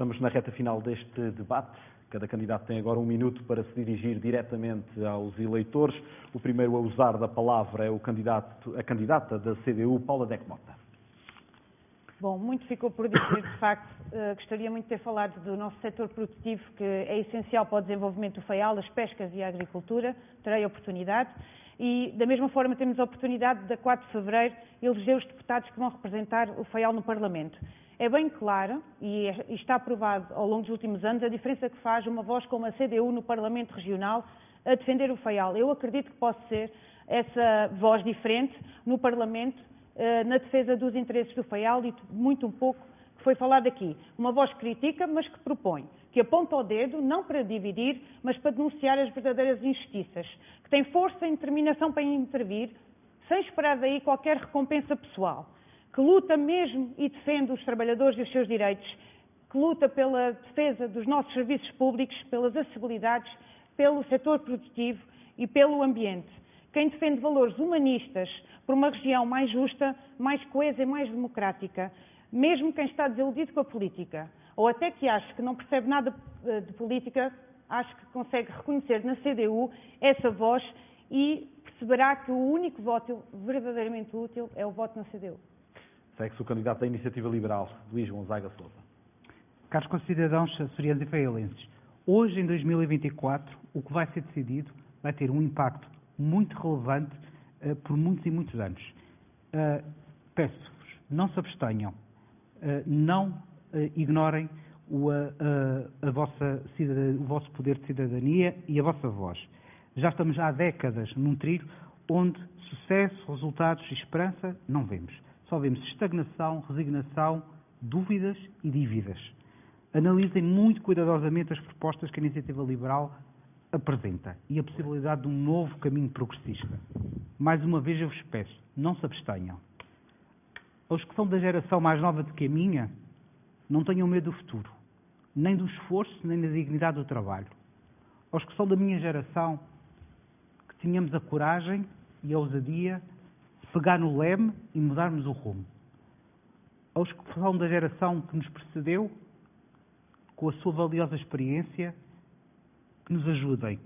Estamos na reta final deste debate. Cada candidato tem agora 1 minuto para se dirigir diretamente aos eleitores. O primeiro a usar da palavra é a candidata da CDU, Paula Deck Mota. Bom, muito ficou por dizer, de facto. Gostaria muito de ter falado do nosso setor produtivo, que é essencial para o desenvolvimento do FAIAL, as pescas e a agricultura. Terei a oportunidade. E, da mesma forma, temos a oportunidade, de 4 de fevereiro, eleger os deputados que vão representar o FAIAL no Parlamento. É bem claro, e está aprovado ao longo dos últimos anos, a diferença que faz uma voz como a CDU no Parlamento Regional a defender o FAIAL. Eu acredito que posso ser essa voz diferente no Parlamento, na defesa dos interesses do FAIAL e muito um pouco que foi falado aqui. Uma voz que critica, mas que propõe, que aponta o dedo, não para dividir, mas para denunciar as verdadeiras injustiças, que tem força e determinação para intervir, sem esperar daí qualquer recompensa pessoal, que luta mesmo e defende os trabalhadores e os seus direitos, que luta pela defesa dos nossos serviços públicos, pelas acessibilidades, pelo setor produtivo e pelo ambiente. Quem defende valores humanistas por uma região mais justa, mais coesa e mais democrática, mesmo quem está desiludido com a política, ou até que acha que não percebe nada de política, acho que consegue reconhecer na CDU essa voz e perceberá que o único voto verdadeiramente útil é o voto na CDU. Segue-se o candidato da Iniciativa Liberal, Luís Gonzaga Sousa. Caros concidadãos açorianos e faialenses, hoje, em 2024, o que vai ser decidido vai ter um impacto muito relevante por muitos e muitos anos. Peço-vos, não se abstenham, não ignorem o vosso poder de cidadania e a vossa voz. Já estamos há décadas num trilho onde sucesso, resultados e esperança não vemos. Só vemos estagnação, resignação, dúvidas e dívidas. Analisem muito cuidadosamente as propostas que a Iniciativa Liberal apresenta e a possibilidade de um novo caminho progressista. Mais uma vez eu vos peço, não se abstenham. Aos que são da geração mais nova do que a minha, não tenham medo do futuro, nem do esforço, nem da dignidade do trabalho. Aos que são da minha geração, que tenhamos a coragem e a ousadia de pegar no leme e mudarmos o rumo. Aos que são da geração que nos precedeu, com a sua valiosa experiência, que nos ajudem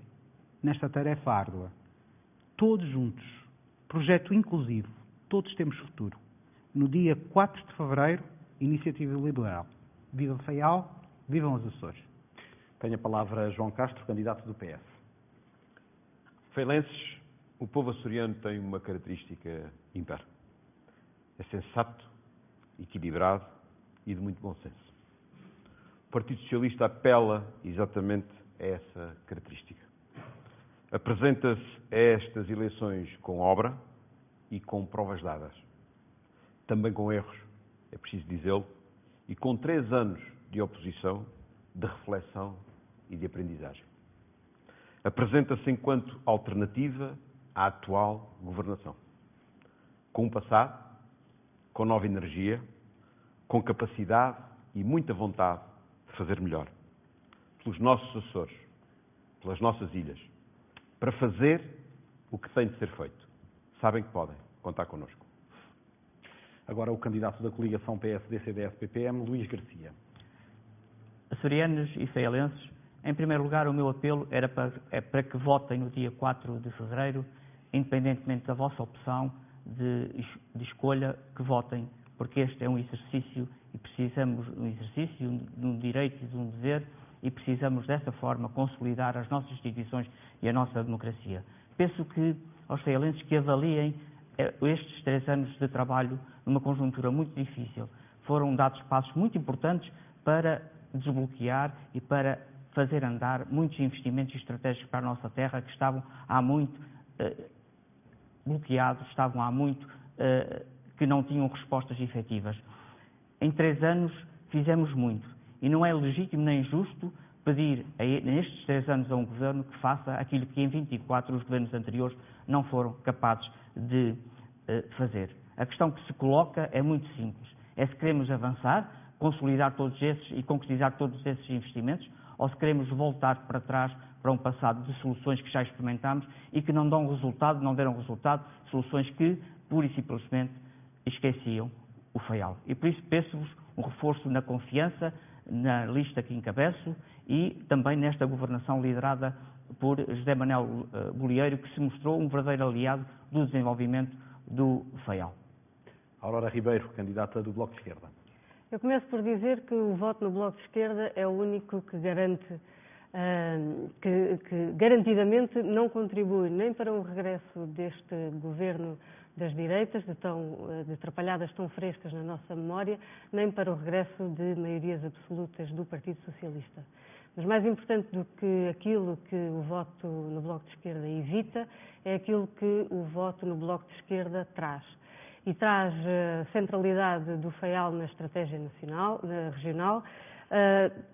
nesta tarefa árdua. Todos juntos, projeto inclusivo, todos temos futuro. No dia 4 de fevereiro, Iniciativa Liberal. Viva o FAIAL, vivam os Açores. Tem a palavra João Castro, candidato do PS. Faialenses, o povo açoriano tem uma característica ímpar. É sensato, equilibrado e de muito bom senso. O Partido Socialista apela exatamente a essa característica. Apresenta-se a estas eleições com obra e com provas dadas. Também com erros, é preciso dizê-lo, e com 3 anos de oposição, de reflexão e de aprendizagem. Apresenta-se enquanto alternativa à atual governação. Com um passado, com nova energia, com capacidade e muita vontade de fazer melhor. Pelos nossos Açores, pelas nossas ilhas, para fazer o que tem de ser feito. Sabem que podem contar connosco. Agora o candidato da coligação PSD-CDS-PPM, Luís Garcia. Açorianos e faialenses, em primeiro lugar o meu apelo é para que votem no dia 4 de fevereiro, independentemente da vossa opção de escolha, que votem, porque este é um exercício e precisamos de um exercício, de um direito e de um dever, e precisamos dessa forma consolidar as nossas instituições e a nossa democracia. Penso que aos faialenses que avaliem estes 3 anos de trabalho numa conjuntura muito difícil. Foram dados passos muito importantes para desbloquear e para fazer andar muitos investimentos estratégicos para a nossa terra que estavam há muito bloqueados, estavam há muito que não tinham respostas efetivas. Em 3 anos fizemos muito e não é legítimo nem justo pedir nestes 3 anos a um governo que faça aquilo que em 24 os governos anteriores não foram capazes de fazer. A questão que se coloca é muito simples. É se queremos avançar, consolidar todos esses e concretizar todos esses investimentos, ou se queremos voltar para trás para um passado de soluções que já experimentámos e que não dão resultado, não deram resultado, soluções que, pura e simplesmente, esqueciam o FAIAL. E por isso peço-vos um reforço na confiança na lista que encabeço e também nesta governação liderada por José Manuel Bolieiro, que se mostrou um verdadeiro aliado do desenvolvimento do Faial. Aurora Ribeiro, candidata do Bloco de Esquerda. Eu começo por dizer que o voto no Bloco de Esquerda é o único que garante, que garantidamente não contribui nem para um regresso deste governo das direitas, de atrapalhadas tão frescas na nossa memória, nem para o regresso de maiorias absolutas do Partido Socialista. Mas mais importante do que aquilo que o voto no Bloco de Esquerda evita, é aquilo que o voto no Bloco de Esquerda traz. E traz a centralidade do Faial na estratégia regional,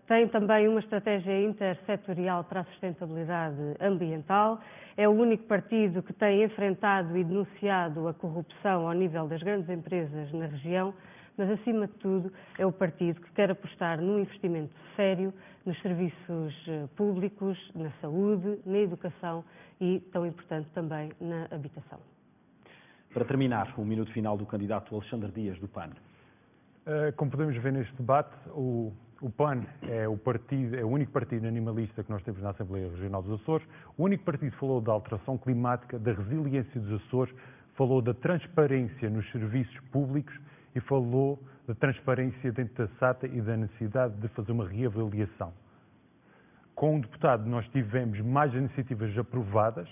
tem também uma estratégia intersetorial para a sustentabilidade ambiental, é o único partido que tem enfrentado e denunciado a corrupção ao nível das grandes empresas na região, mas acima de tudo é o partido que quer apostar num investimento sério nos serviços públicos, na saúde, na educação e, tão importante também, na habitação. Para terminar, o minuto final do candidato Alexandre Dias, do PAN. Como podemos ver neste debate, o PAN é o único partido animalista que nós temos na Assembleia Regional dos Açores. O único partido que falou da alteração climática, da resiliência dos Açores, falou da transparência nos serviços públicos e falou da transparência dentro da SATA e da necessidade de fazer uma reavaliação. Com o deputado, nós tivemos mais iniciativas aprovadas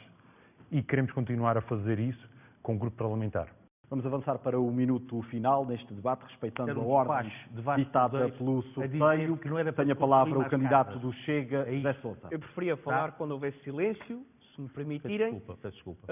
e queremos continuar a fazer isso com o grupo parlamentar. Vamos avançar para o minuto final neste debate, respeitando a ordem ditada pelo sorteio. Tenho a palavra o candidato do Chega, José Sousa. Eu preferia falar quando houvesse silêncio, se me permitirem. Peço desculpa.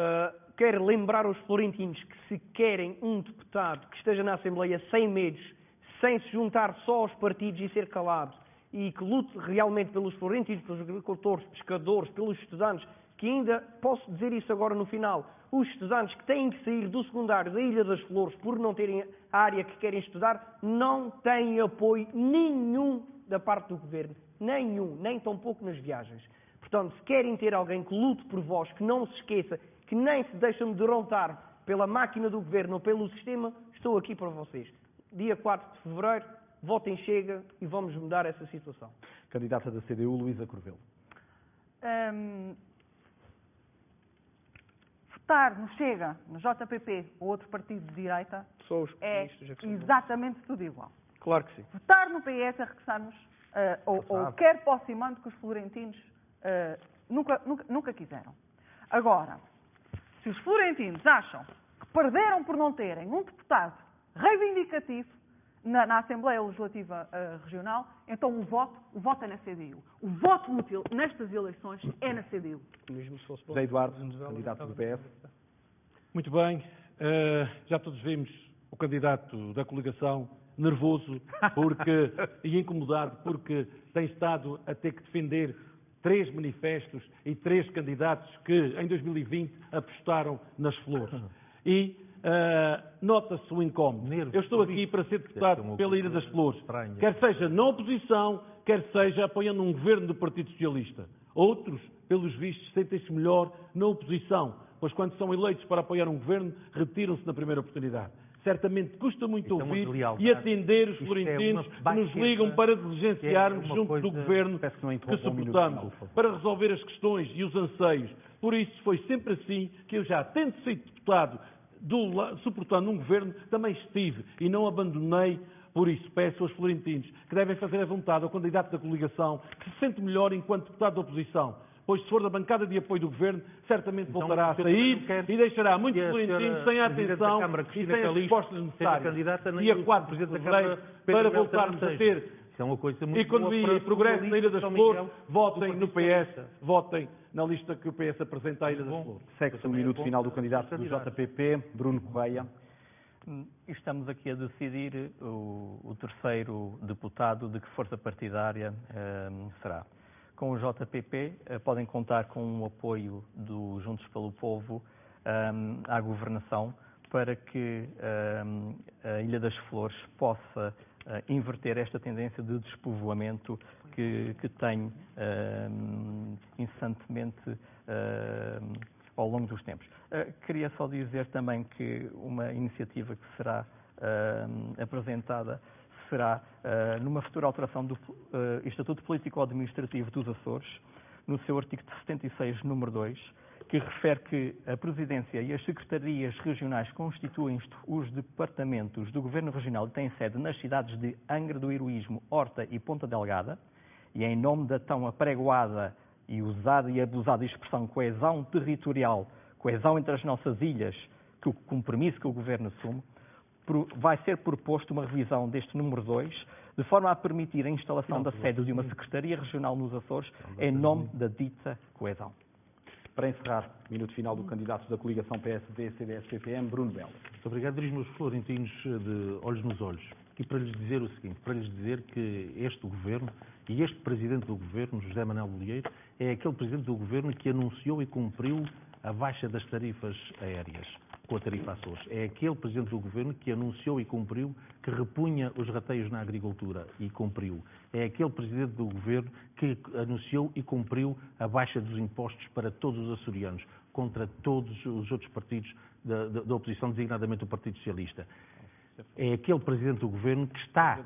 Quero lembrar aos florentinos que se querem um deputado que esteja na Assembleia sem medos, sem se juntar só aos partidos e ser calado, e que lute realmente pelos florentinos, pelos agricultores, pescadores, pelos estudantes, que ainda, posso dizer isso agora no final, os estudantes que têm que sair do secundário da Ilha das Flores por não terem a área que querem estudar, não têm apoio nenhum da parte do Governo. Nenhum, nem tão pouco nas viagens. Portanto, se querem ter alguém que lute por vós, que não se esqueça, que nem se deixe amedrontar pela máquina do Governo ou pelo sistema, estou aqui para vocês. Dia 4 de Fevereiro, votem Chega e vamos mudar essa situação. Candidata da CDU, Luísa Corvelo. Votar no Chega, no JPP ou outro partido de direita é exatamente tudo igual. Claro que sim. Votar no PS é regressarmos, ou quer para o cimento que os florentinos nunca quiseram. Agora, se os florentinos acham que perderam por não terem um deputado reivindicativo na Assembleia Legislativa Regional, então o voto é na CDU. O voto útil nestas eleições é na CDU. José Eduardo, candidato do PS. Muito bem. Já todos vimos o candidato da coligação nervoso e incomodado porque tem estado a ter que defender 3 manifestos e 3 candidatos que em 2020 apostaram nas flores. E nota-se o incómodo. Eu estou aqui para ser deputado pela Ilha das Flores, quer seja na oposição, quer seja apoiando um governo do Partido Socialista. Outros, pelos vistos, sentem-se melhor na oposição, pois quando são eleitos para apoiar um governo, retiram-se na primeira oportunidade. Certamente custa muito ouvir e atender os florentinos que nos ligam para diligenciarmos junto do governo que suportamos, para resolver as questões e os anseios. Por isso, foi sempre assim que eu já, tendo sido deputado, suportando um governo, também estive e não abandonei. Por isso, peço aos florentinos que devem fazer a vontade ao candidato da coligação, que se sente melhor enquanto deputado da oposição, pois se for da bancada de apoio do governo, certamente voltará a sair e deixará muitos florentinos sem a atenção e sem as respostas necessárias. Dia 4 de fevereiro, para voltarmos a ter economia e progresso na Ilha das Flores, votem no PS, votem na lista que o PS apresenta à Ilha das Flores. Segue-se o minuto final do candidato do JPP, Bruno Correia. Estamos aqui a decidir o terceiro deputado de que força partidária será. Com o JPP podem contar com o apoio do Juntos pelo Povo à governação para que a Ilha das Flores possa inverter esta tendência de despovoamento que tem incessantemente ao longo dos tempos. Queria só dizer também que uma iniciativa que será apresentada será numa futura alteração do Estatuto Político-Administrativo dos Açores, no seu artigo 76, número 2, que refere que a Presidência e as Secretarias Regionais constituem os departamentos do Governo Regional e têm sede nas cidades de Angra do Heroísmo, Horta e Ponta Delgada, e em nome da tão apregoada e usada e abusada expressão coesão territorial, coesão entre as nossas ilhas, que o compromisso que o Governo assume, vai ser proposto uma revisão deste número 2, de forma a permitir a instalação da sede de uma Secretaria Regional nos Açores em nome da dita coesão. Para encerrar, minuto final do candidato da coligação PSD-CDS-PPM, Bruno Belo. Muito obrigado. Dirijo-me aos florentinos de olhos nos olhos. E para lhes dizer o seguinte, para lhes dizer que este Governo e este Presidente do Governo, José Manuel Bolieiro, é aquele Presidente do Governo que anunciou e cumpriu a baixa das tarifas aéreas com a tarifa Açores. É aquele Presidente do Governo que anunciou e cumpriu que repunha os rateios na agricultura e cumpriu. É aquele Presidente do Governo que anunciou e cumpriu a baixa dos impostos para todos os açorianos, contra todos os outros partidos da oposição, designadamente o Partido Socialista. É aquele Presidente do Governo que está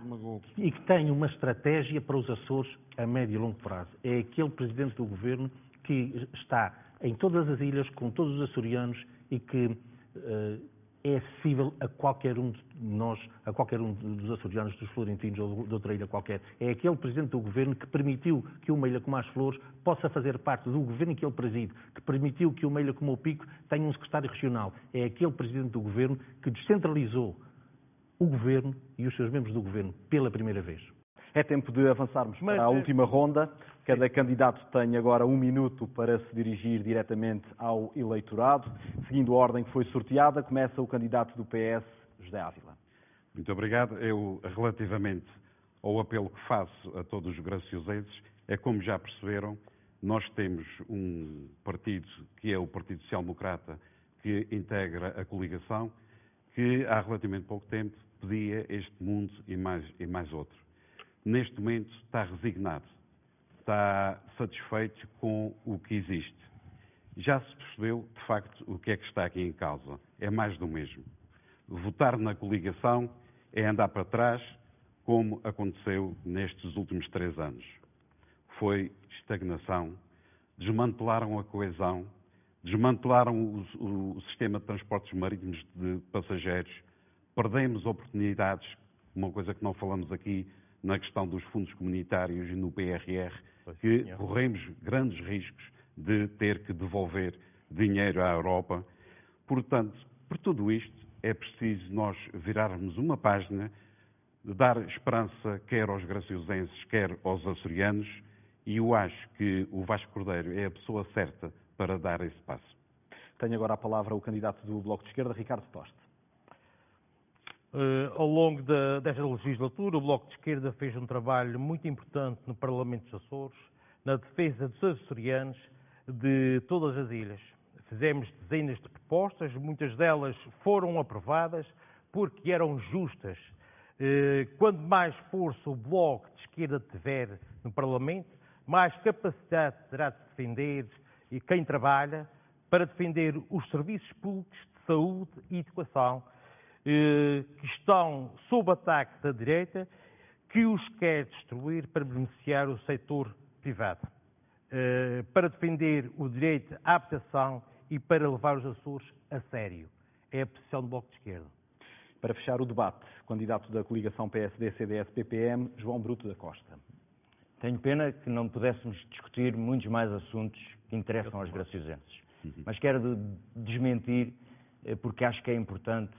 e que tem uma estratégia para os Açores a médio e longo prazo. É aquele Presidente do Governo que está em todas as ilhas, com todos os açorianos e que é acessível a qualquer um de nós, a qualquer um dos açorianos, dos florentinos ou de outra ilha qualquer. É aquele Presidente do Governo que permitiu que uma ilha como as Flores possa fazer parte do Governo que ele preside, que permitiu que uma ilha como o Pico tenha um secretário regional. É aquele Presidente do Governo que descentralizou o Governo e os seus membros do Governo pela primeira vez. É tempo de avançarmos para a última ronda. Cada candidato tem agora 1 minuto para se dirigir diretamente ao eleitorado. Seguindo a ordem que foi sorteada, começa o candidato do PS, José Ávila. Muito obrigado. Eu, relativamente ao apelo que faço a todos os graciosenses, é como já perceberam, nós temos um partido que é o Partido Social Democrata, que integra a coligação, que há relativamente pouco tempo pedia este mundo e mais outro. Neste momento está resignado, está satisfeito com o que existe. Já se percebeu, de facto, o que é que está aqui em causa. É mais do mesmo. Votar na coligação é andar para trás, como aconteceu nestes últimos 3 anos. Foi estagnação, desmantelaram a coesão, desmantelaram o sistema de transportes marítimos de passageiros, perdemos oportunidades, uma coisa que não falamos aqui, na questão dos fundos comunitários e no PRR, que corremos grandes riscos de ter que devolver dinheiro à Europa. Portanto, por tudo isto, é preciso nós virarmos uma página, dar esperança quer aos graciosenses, quer aos açorianos, e eu acho que o Vasco Cordeiro é a pessoa certa para dar esse passo. Tenho agora a palavra o candidato do Bloco de Esquerda, Ricardo Toste. Ao longo desta legislatura, o Bloco de Esquerda fez um trabalho muito importante no Parlamento dos Açores, na defesa dos açorianos de todas as ilhas. Fizemos dezenas de propostas, muitas delas foram aprovadas porque eram justas. Quando mais força o Bloco de Esquerda tiver no Parlamento, mais capacidade terá de defender quem trabalha para defender os serviços públicos de saúde e educação que estão sob ataque da direita, que os quer destruir para beneficiar o setor privado, para defender o direito à habitação e para levar os Açores a sério. É a posição do Bloco de Esquerda. Para fechar o debate, o candidato da coligação PSD-CDS-PPM, João Bruto da Costa. Tenho pena que não pudéssemos discutir muitos mais assuntos que interessam aos graciosenses. Mas quero desmentir, porque acho que é importante,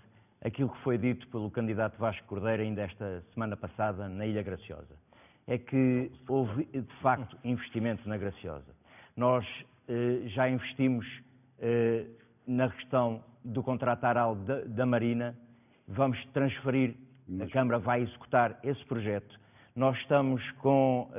aquilo que foi dito pelo candidato Vasco Cordeiro ainda esta semana passada na Ilha Graciosa. É que houve, de facto, investimento na Graciosa. Nós já investimos na questão do contrato aral da Marina, vamos transferir, a Câmara vai executar esse projeto. Nós estamos com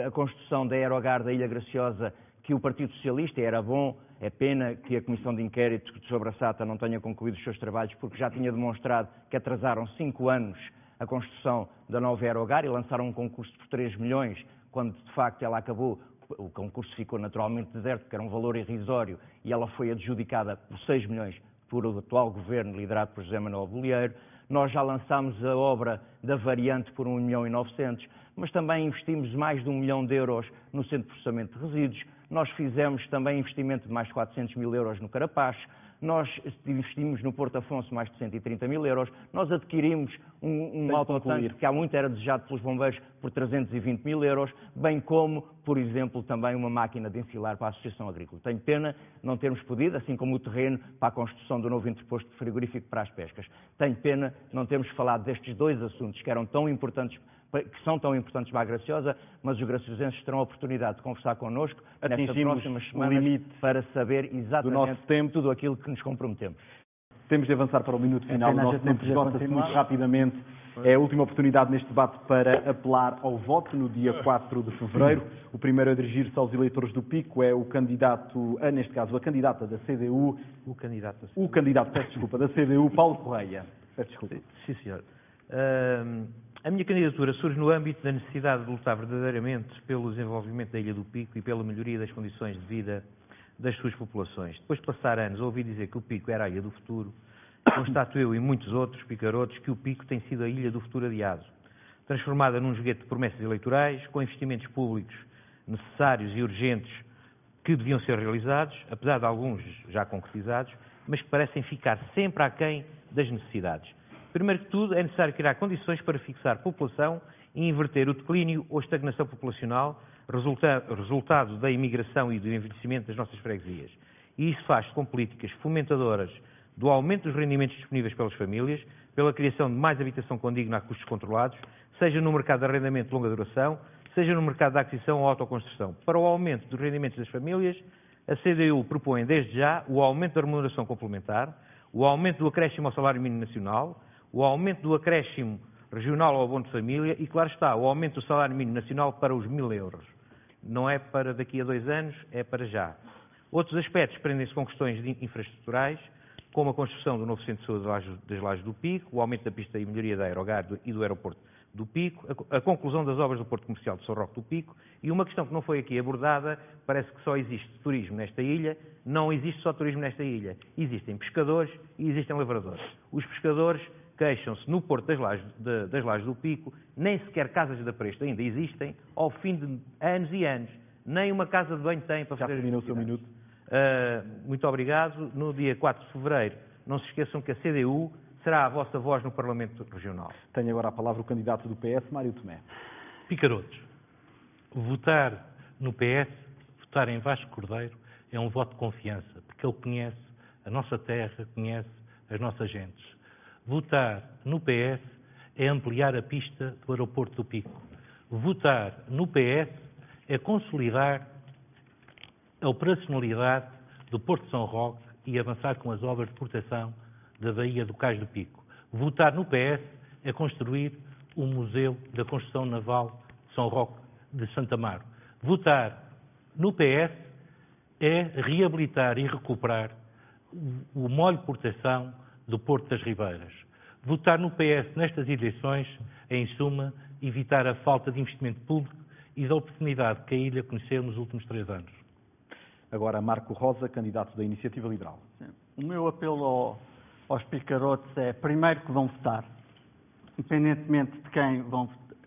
a construção da Aerogar da Ilha Graciosa, que o Partido Socialista, era bom, é pena que a Comissão de Inquérito sobre a SATA não tenha concluído os seus trabalhos, porque já tinha demonstrado que atrasaram 5 anos a construção da nova Aerogar e lançaram um concurso por 3 milhões, quando de facto ela acabou, o concurso ficou naturalmente deserto, porque era um valor irrisório, e ela foi adjudicada por 6 milhões por o atual governo liderado por José Manuel Bolieiro. Nós já lançámos a obra da variante por 1.900.000, mas também investimos mais de 1 milhão de euros no Centro de Processamento de Resíduos. Nós fizemos também investimento de mais de 400 mil euros no Carapaz. Nós investimos no Porto Afonso mais de 130 mil euros. Nós adquirimos um autotanque que há muito era desejado pelos bombeiros por 320 mil euros, bem como, por exemplo, também uma máquina de ensilar para a Associação Agrícola. Tenho pena não termos podido, assim como o terreno para a construção do novo interposto frigorífico para as pescas. Tenho pena não termos falado destes dois assuntos que são tão importantes para a Graciosa, mas os graciosenses terão a oportunidade de conversar connosco nestas próximas semanas para saber exatamente tudo aquilo que nos comprometemos. Temos de avançar para o minuto final. O nosso tempo esgota-se muito rapidamente. É a última oportunidade neste debate para apelar ao voto no dia 4 de fevereiro. O primeiro a dirigir-se aos eleitores do Pico é o candidato, neste caso, a candidata da CDU. Da CDU, Paulo Correia. Peço desculpa. Sim, senhor. A minha candidatura surge no âmbito da necessidade de lutar verdadeiramente pelo desenvolvimento da Ilha do Pico e pela melhoria das condições de vida das suas populações. Depois de passar anos a ouvir dizer que o Pico era a Ilha do Futuro, constato eu e muitos outros picarotos que o Pico tem sido a Ilha do Futuro adiado, transformada num joguete de promessas eleitorais, com investimentos públicos necessários e urgentes que deviam ser realizados, apesar de alguns já concretizados, mas que parecem ficar sempre aquém das necessidades. Primeiro que tudo, é necessário criar condições para fixar população e inverter o declínio ou estagnação populacional, resultado da imigração e do envelhecimento das nossas freguesias. E isso faz com políticas fomentadoras do aumento dos rendimentos disponíveis pelas famílias, pela criação de mais habitação condigna a custos controlados, seja no mercado de arrendamento de longa duração, seja no mercado da aquisição ou autoconstrução. Para o aumento dos rendimentos das famílias, a CDU propõe desde já o aumento da remuneração complementar, o aumento do acréscimo ao salário mínimo nacional, o aumento do acréscimo regional ao abono de família e, claro está, o aumento do salário mínimo nacional para os 1.000 euros. Não é para daqui a 2 anos, é para já. Outros aspectos prendem-se com questões infraestruturais, como a construção do novo centro de saúde das Lajes do Pico, o aumento da pista e melhoria da Aerogar e do aeroporto do Pico, a conclusão das obras do Porto Comercial de São Roque do Pico e uma questão que não foi aqui abordada, parece que só existe turismo nesta ilha, não existe só turismo nesta ilha. Existem pescadores e existem lavradores. Os pescadores queixam-se no Porto das Lajes do Pico, nem sequer casas de apresto ainda existem, ao fim de anos e anos. Nem uma casa de banho tem para fazer... Já terminou o seu minuto. Muito obrigado. No dia 4 de fevereiro, não se esqueçam que a CDU será a vossa voz no Parlamento Regional. Tenho agora a palavra o candidato do PS, Mário Tomé. Picarotos, votar no PS, votar em Vasco Cordeiro, é um voto de confiança, porque ele conhece a nossa terra, conhece as nossas gentes. Votar no PS é ampliar a pista do aeroporto do Pico. Votar no PS é consolidar a operacionalidade do Porto de São Roque e avançar com as obras de proteção da Baía do Cais do Pico. Votar no PS é construir o Museu da Construção Naval de São Roque de Santa Amaro. Votar no PS é reabilitar e recuperar o molho de proteção do Porto das Ribeiras. Votar no PS nestas eleições é, em suma, evitar a falta de investimento público e da oportunidade que a ilha conheceu nos últimos 3 anos. Agora, Marco Rosa, candidato da Iniciativa Liberal. O meu apelo aos picarotes é, primeiro, que vão votar. Independentemente de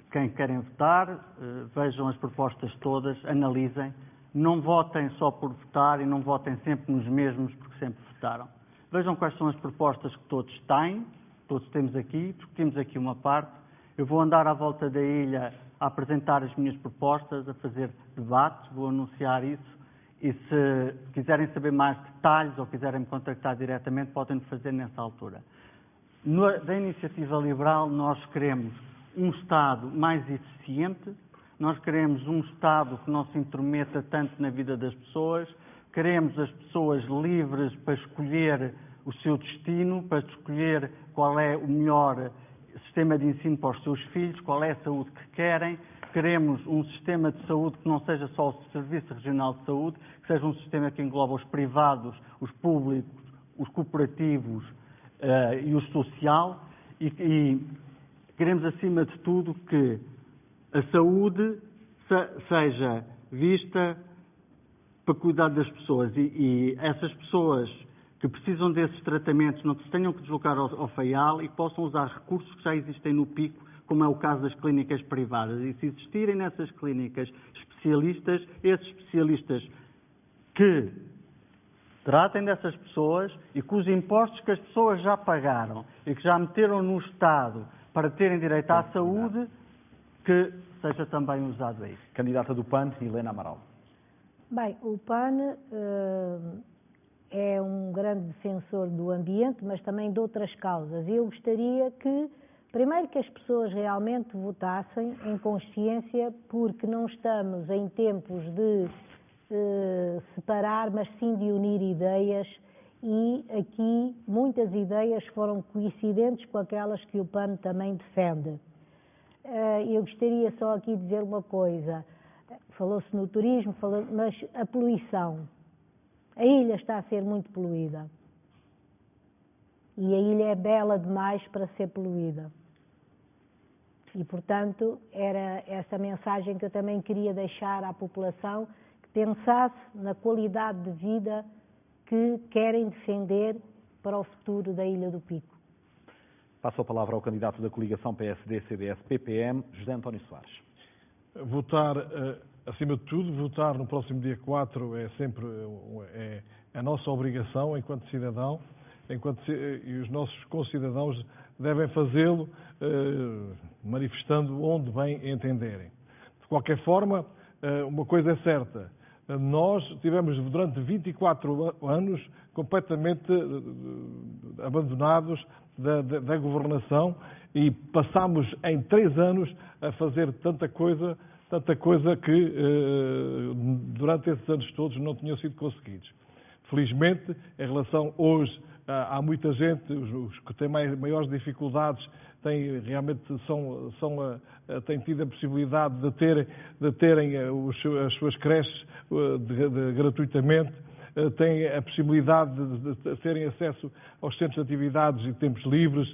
quem querem votar, vejam as propostas todas, analisem. Não votem só por votar e não votem sempre nos mesmos porque sempre votaram. Vejam quais são as propostas que todos têm, todos temos aqui, discutimos aqui uma parte. Eu vou andar à volta da ilha a apresentar as minhas propostas, a fazer debates, vou anunciar isso. E se quiserem saber mais detalhes ou quiserem me contactar diretamente, podem fazer nessa altura. Da Iniciativa Liberal, nós queremos um Estado mais eficiente, nós queremos um Estado que não se intrometa tanto na vida das pessoas, queremos as pessoas livres para escolher o seu destino, para escolher qual é o melhor sistema de ensino para os seus filhos, qual é a saúde que querem. Queremos um sistema de saúde que não seja só o Serviço Regional de Saúde, que seja um sistema que engloba os privados, os públicos, os cooperativos e o social. E queremos, acima de tudo, que a saúde seja vista para cuidar das pessoas. E essas pessoas que precisam desses tratamentos não se tenham que deslocar ao FAIAL e que possam usar recursos que já existem no PICO, como é o caso das clínicas privadas. E se existirem nessas clínicas especialistas, esses especialistas que tratem dessas pessoas e que os impostos que as pessoas já pagaram e que já meteram no Estado para terem direito à saúde, que seja também usado aí. Candidata do PAN, Helena Amaral. Bem, o PAN é um grande defensor do ambiente, mas também de outras causas. Eu gostaria que, primeiro, que as pessoas realmente votassem em consciência, porque não estamos em tempos de separar, mas sim de unir ideias, e aqui muitas ideias foram coincidentes com aquelas que o PAN também defende. Eu gostaria só aqui de dizer uma coisa. Falou-se no turismo, mas a poluição. A ilha está a ser muito poluída. E a ilha é bela demais para ser poluída. E, portanto, era essa mensagem que eu também queria deixar à população, que pensasse na qualidade de vida que querem defender para o futuro da Ilha do Pico. Passo a palavra ao candidato da coligação PSD-CDS-PPM, José António Soares. Votar, acima de tudo, votar no próximo dia 4 é sempre a nossa obrigação enquanto cidadão, e os nossos concidadãos devem fazê-lo manifestando onde bem entenderem. De qualquer forma, uma coisa é certa, nós tivemos durante 24 anos completamente abandonados da governação e passámos em 3 anos a fazer tanta coisa que durante esses anos todos não tinham sido conseguidos. Felizmente, em relação hoje, há muita gente, os que têm maiores dificuldades têm tido a possibilidade de terem as suas creches gratuitamente, têm a possibilidade de terem acesso aos centros de atividades e tempos livres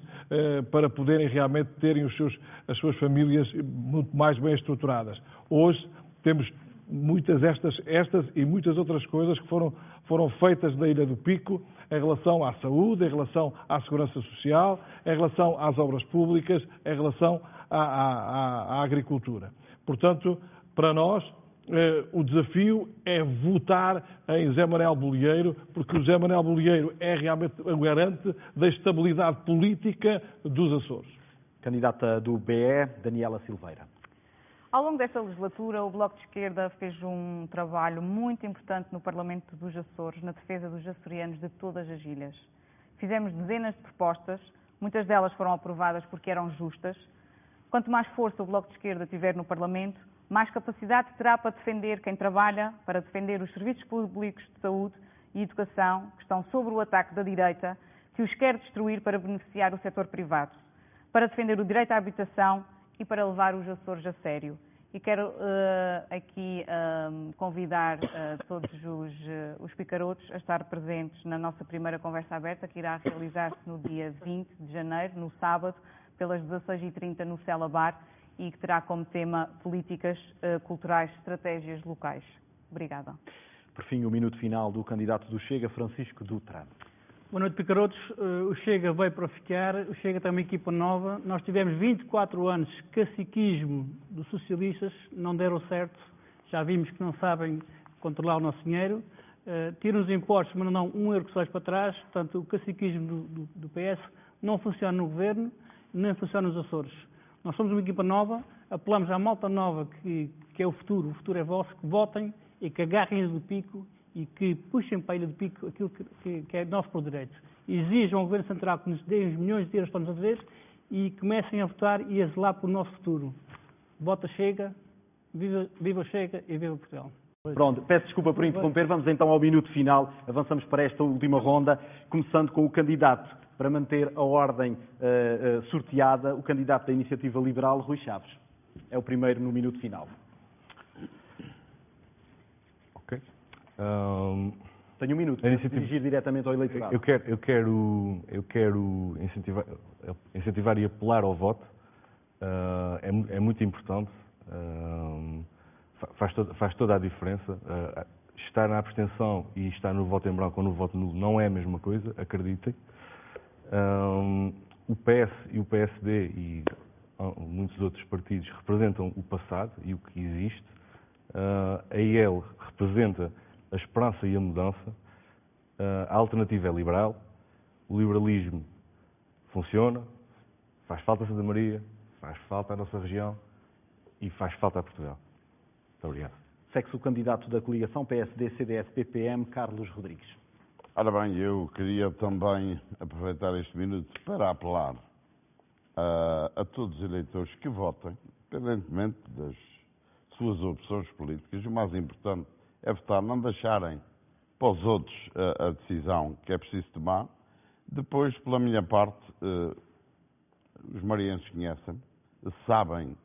para poderem realmente terem as suas famílias muito mais bem estruturadas. Hoje temos muitas estas e muitas outras coisas que foram feitas na Ilha do Pico em relação à saúde, em relação à segurança social, em relação às obras públicas, em relação à agricultura. Portanto, para nós, o desafio é votar em José Manuel Bolieiro, porque o José Manuel Bolieiro é realmente o garante da estabilidade política dos Açores. Candidata do BE, Daniela Silveira. Ao longo desta legislatura, o Bloco de Esquerda fez um trabalho muito importante no Parlamento dos Açores, na defesa dos açorianos de todas as ilhas. Fizemos dezenas de propostas, muitas delas foram aprovadas porque eram justas. Quanto mais força o Bloco de Esquerda tiver no Parlamento, mais capacidade terá para defender quem trabalha, para defender os serviços públicos de saúde e educação, que estão sob o ataque da direita, que os quer destruir para beneficiar o setor privado, para defender o direito à habitação e para levar os Açores a sério. E quero aqui convidar todos os picarotos a estar presentes na nossa primeira conversa aberta, que irá realizar-se no dia 20 de janeiro, no sábado, pelas 16h30 no Cela Bar, e que terá como tema políticas culturais, estratégias locais. Obrigada. Por fim, o minuto final do candidato do Chega, Francisco Dutra. Boa noite, picarotos. O Chega veio para ficar, o Chega tem uma equipa nova. Nós tivemos 24 anos de caciquismo dos socialistas, não deram certo. Já vimos que não sabem controlar o nosso dinheiro. Tiram os impostos, mas não dão um euro que sai para trás. Portanto, o caciquismo do PS não funciona no governo, nem funciona nos Açores. Nós somos uma equipa nova, apelamos à malta nova que é o futuro é vosso, que votem e que agarrem do Pico e que puxem para a Ilha do Pico aquilo que é nosso por direito. Exijam ao Governo Central que nos dê os milhões de euros para nos fazer e comecem a votar e a zelar pelo nosso futuro. Vota Chega, viva Chega e viva Portugal. Pronto, peço desculpa por interromper, vamos então ao minuto final, avançamos para esta última ronda, começando com o candidato, para manter a ordem sorteada, o candidato da Iniciativa Liberal, Rui Chaves. É o primeiro no minuto final. Ok. Tenho um minuto para dirigir diretamente ao eleitorado. Eu quero incentivar e apelar ao voto. É muito importante. Faz toda a diferença. estar na abstenção e estar no voto em branco ou no voto nulo não é a mesma coisa, acreditem. O PS e o PSD e muitos outros partidos representam o passado e o que existe. A IEL representa a esperança e a mudança. A alternativa é liberal. O liberalismo funciona. Faz falta a Santa Maria, faz falta à nossa região e faz falta a Portugal. Muito obrigado. Segue-se o candidato da coligação PSD-CDS-PPM, Carlos Rodrigues. Ora bem, eu queria também aproveitar este minuto para apelar a todos os eleitores que votem, independentemente das suas opções políticas. O mais importante é votar, não deixarem para os outros a decisão que é preciso tomar. Depois, pela minha parte, os marienses conhecem-me, sabem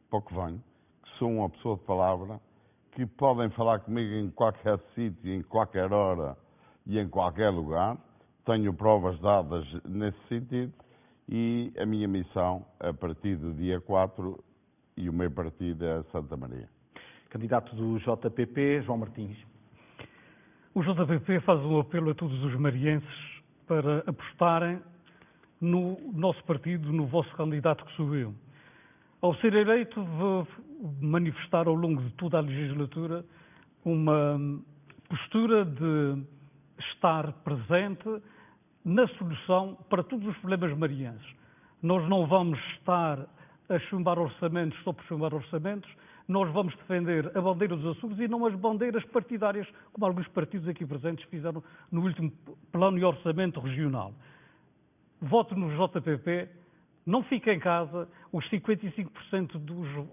para o que venho, que sou uma pessoa de palavra, que podem falar comigo em qualquer sítio, em qualquer hora e em qualquer lugar. Tenho provas dadas nesse sentido e a minha missão, a partir do dia 4, e o meu partido é Santa Maria. Candidato do JPP, João Martins. O JPP faz um apelo a todos os marienses para apostarem no nosso partido, no vosso candidato que sou eu. Ao ser eleito, vou manifestar ao longo de toda a legislatura uma postura de estar presente na solução para todos os problemas marienses. Nós não vamos estar a chumbar orçamentos só por chumbar orçamentos, nós vamos defender a bandeira dos Açores e não as bandeiras partidárias, como alguns partidos aqui presentes fizeram no último plano e orçamento regional. Voto no JPP, não fique em casa, os 55%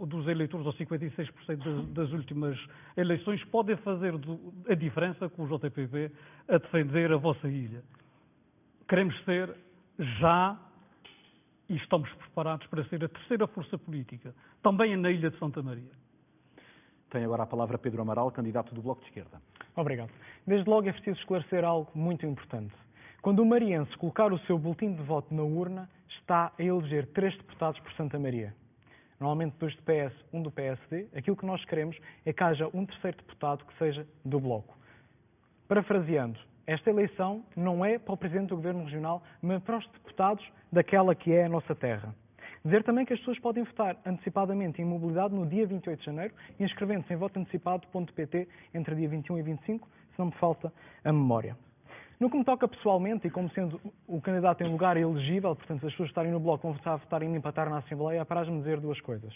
dos eleitores, ou 56% das últimas eleições, podem fazer a diferença com o JPP a defender a vossa ilha. Queremos ser já, e estamos preparados para ser a terceira força política, também na Ilha de Santa Maria. Tem agora a palavra Pedro Amaral, candidato do Bloco de Esquerda. Obrigado. Desde logo é preciso esclarecer algo muito importante. Quando o mariense colocar o seu boletim de voto na urna, está a eleger 3 deputados por Santa Maria. Normalmente 2 do PS, 1 do PSD. Aquilo que nós queremos é que haja um terceiro deputado que seja do Bloco. Parafraseando, esta eleição não é para o Presidente do Governo Regional, mas para os deputados daquela que é a nossa terra. Dizer também que as pessoas podem votar antecipadamente em mobilidade no dia 28 de janeiro, inscrevendo-se em votoantecipado.pt entre dia 21 e 25, se não me falta a memória. No que me toca pessoalmente, e como sendo o candidato em lugar elegível, portanto, se as pessoas estarem no Bloco vão votar em mim para estar na Assembleia, apraz-me dizer 2 coisas.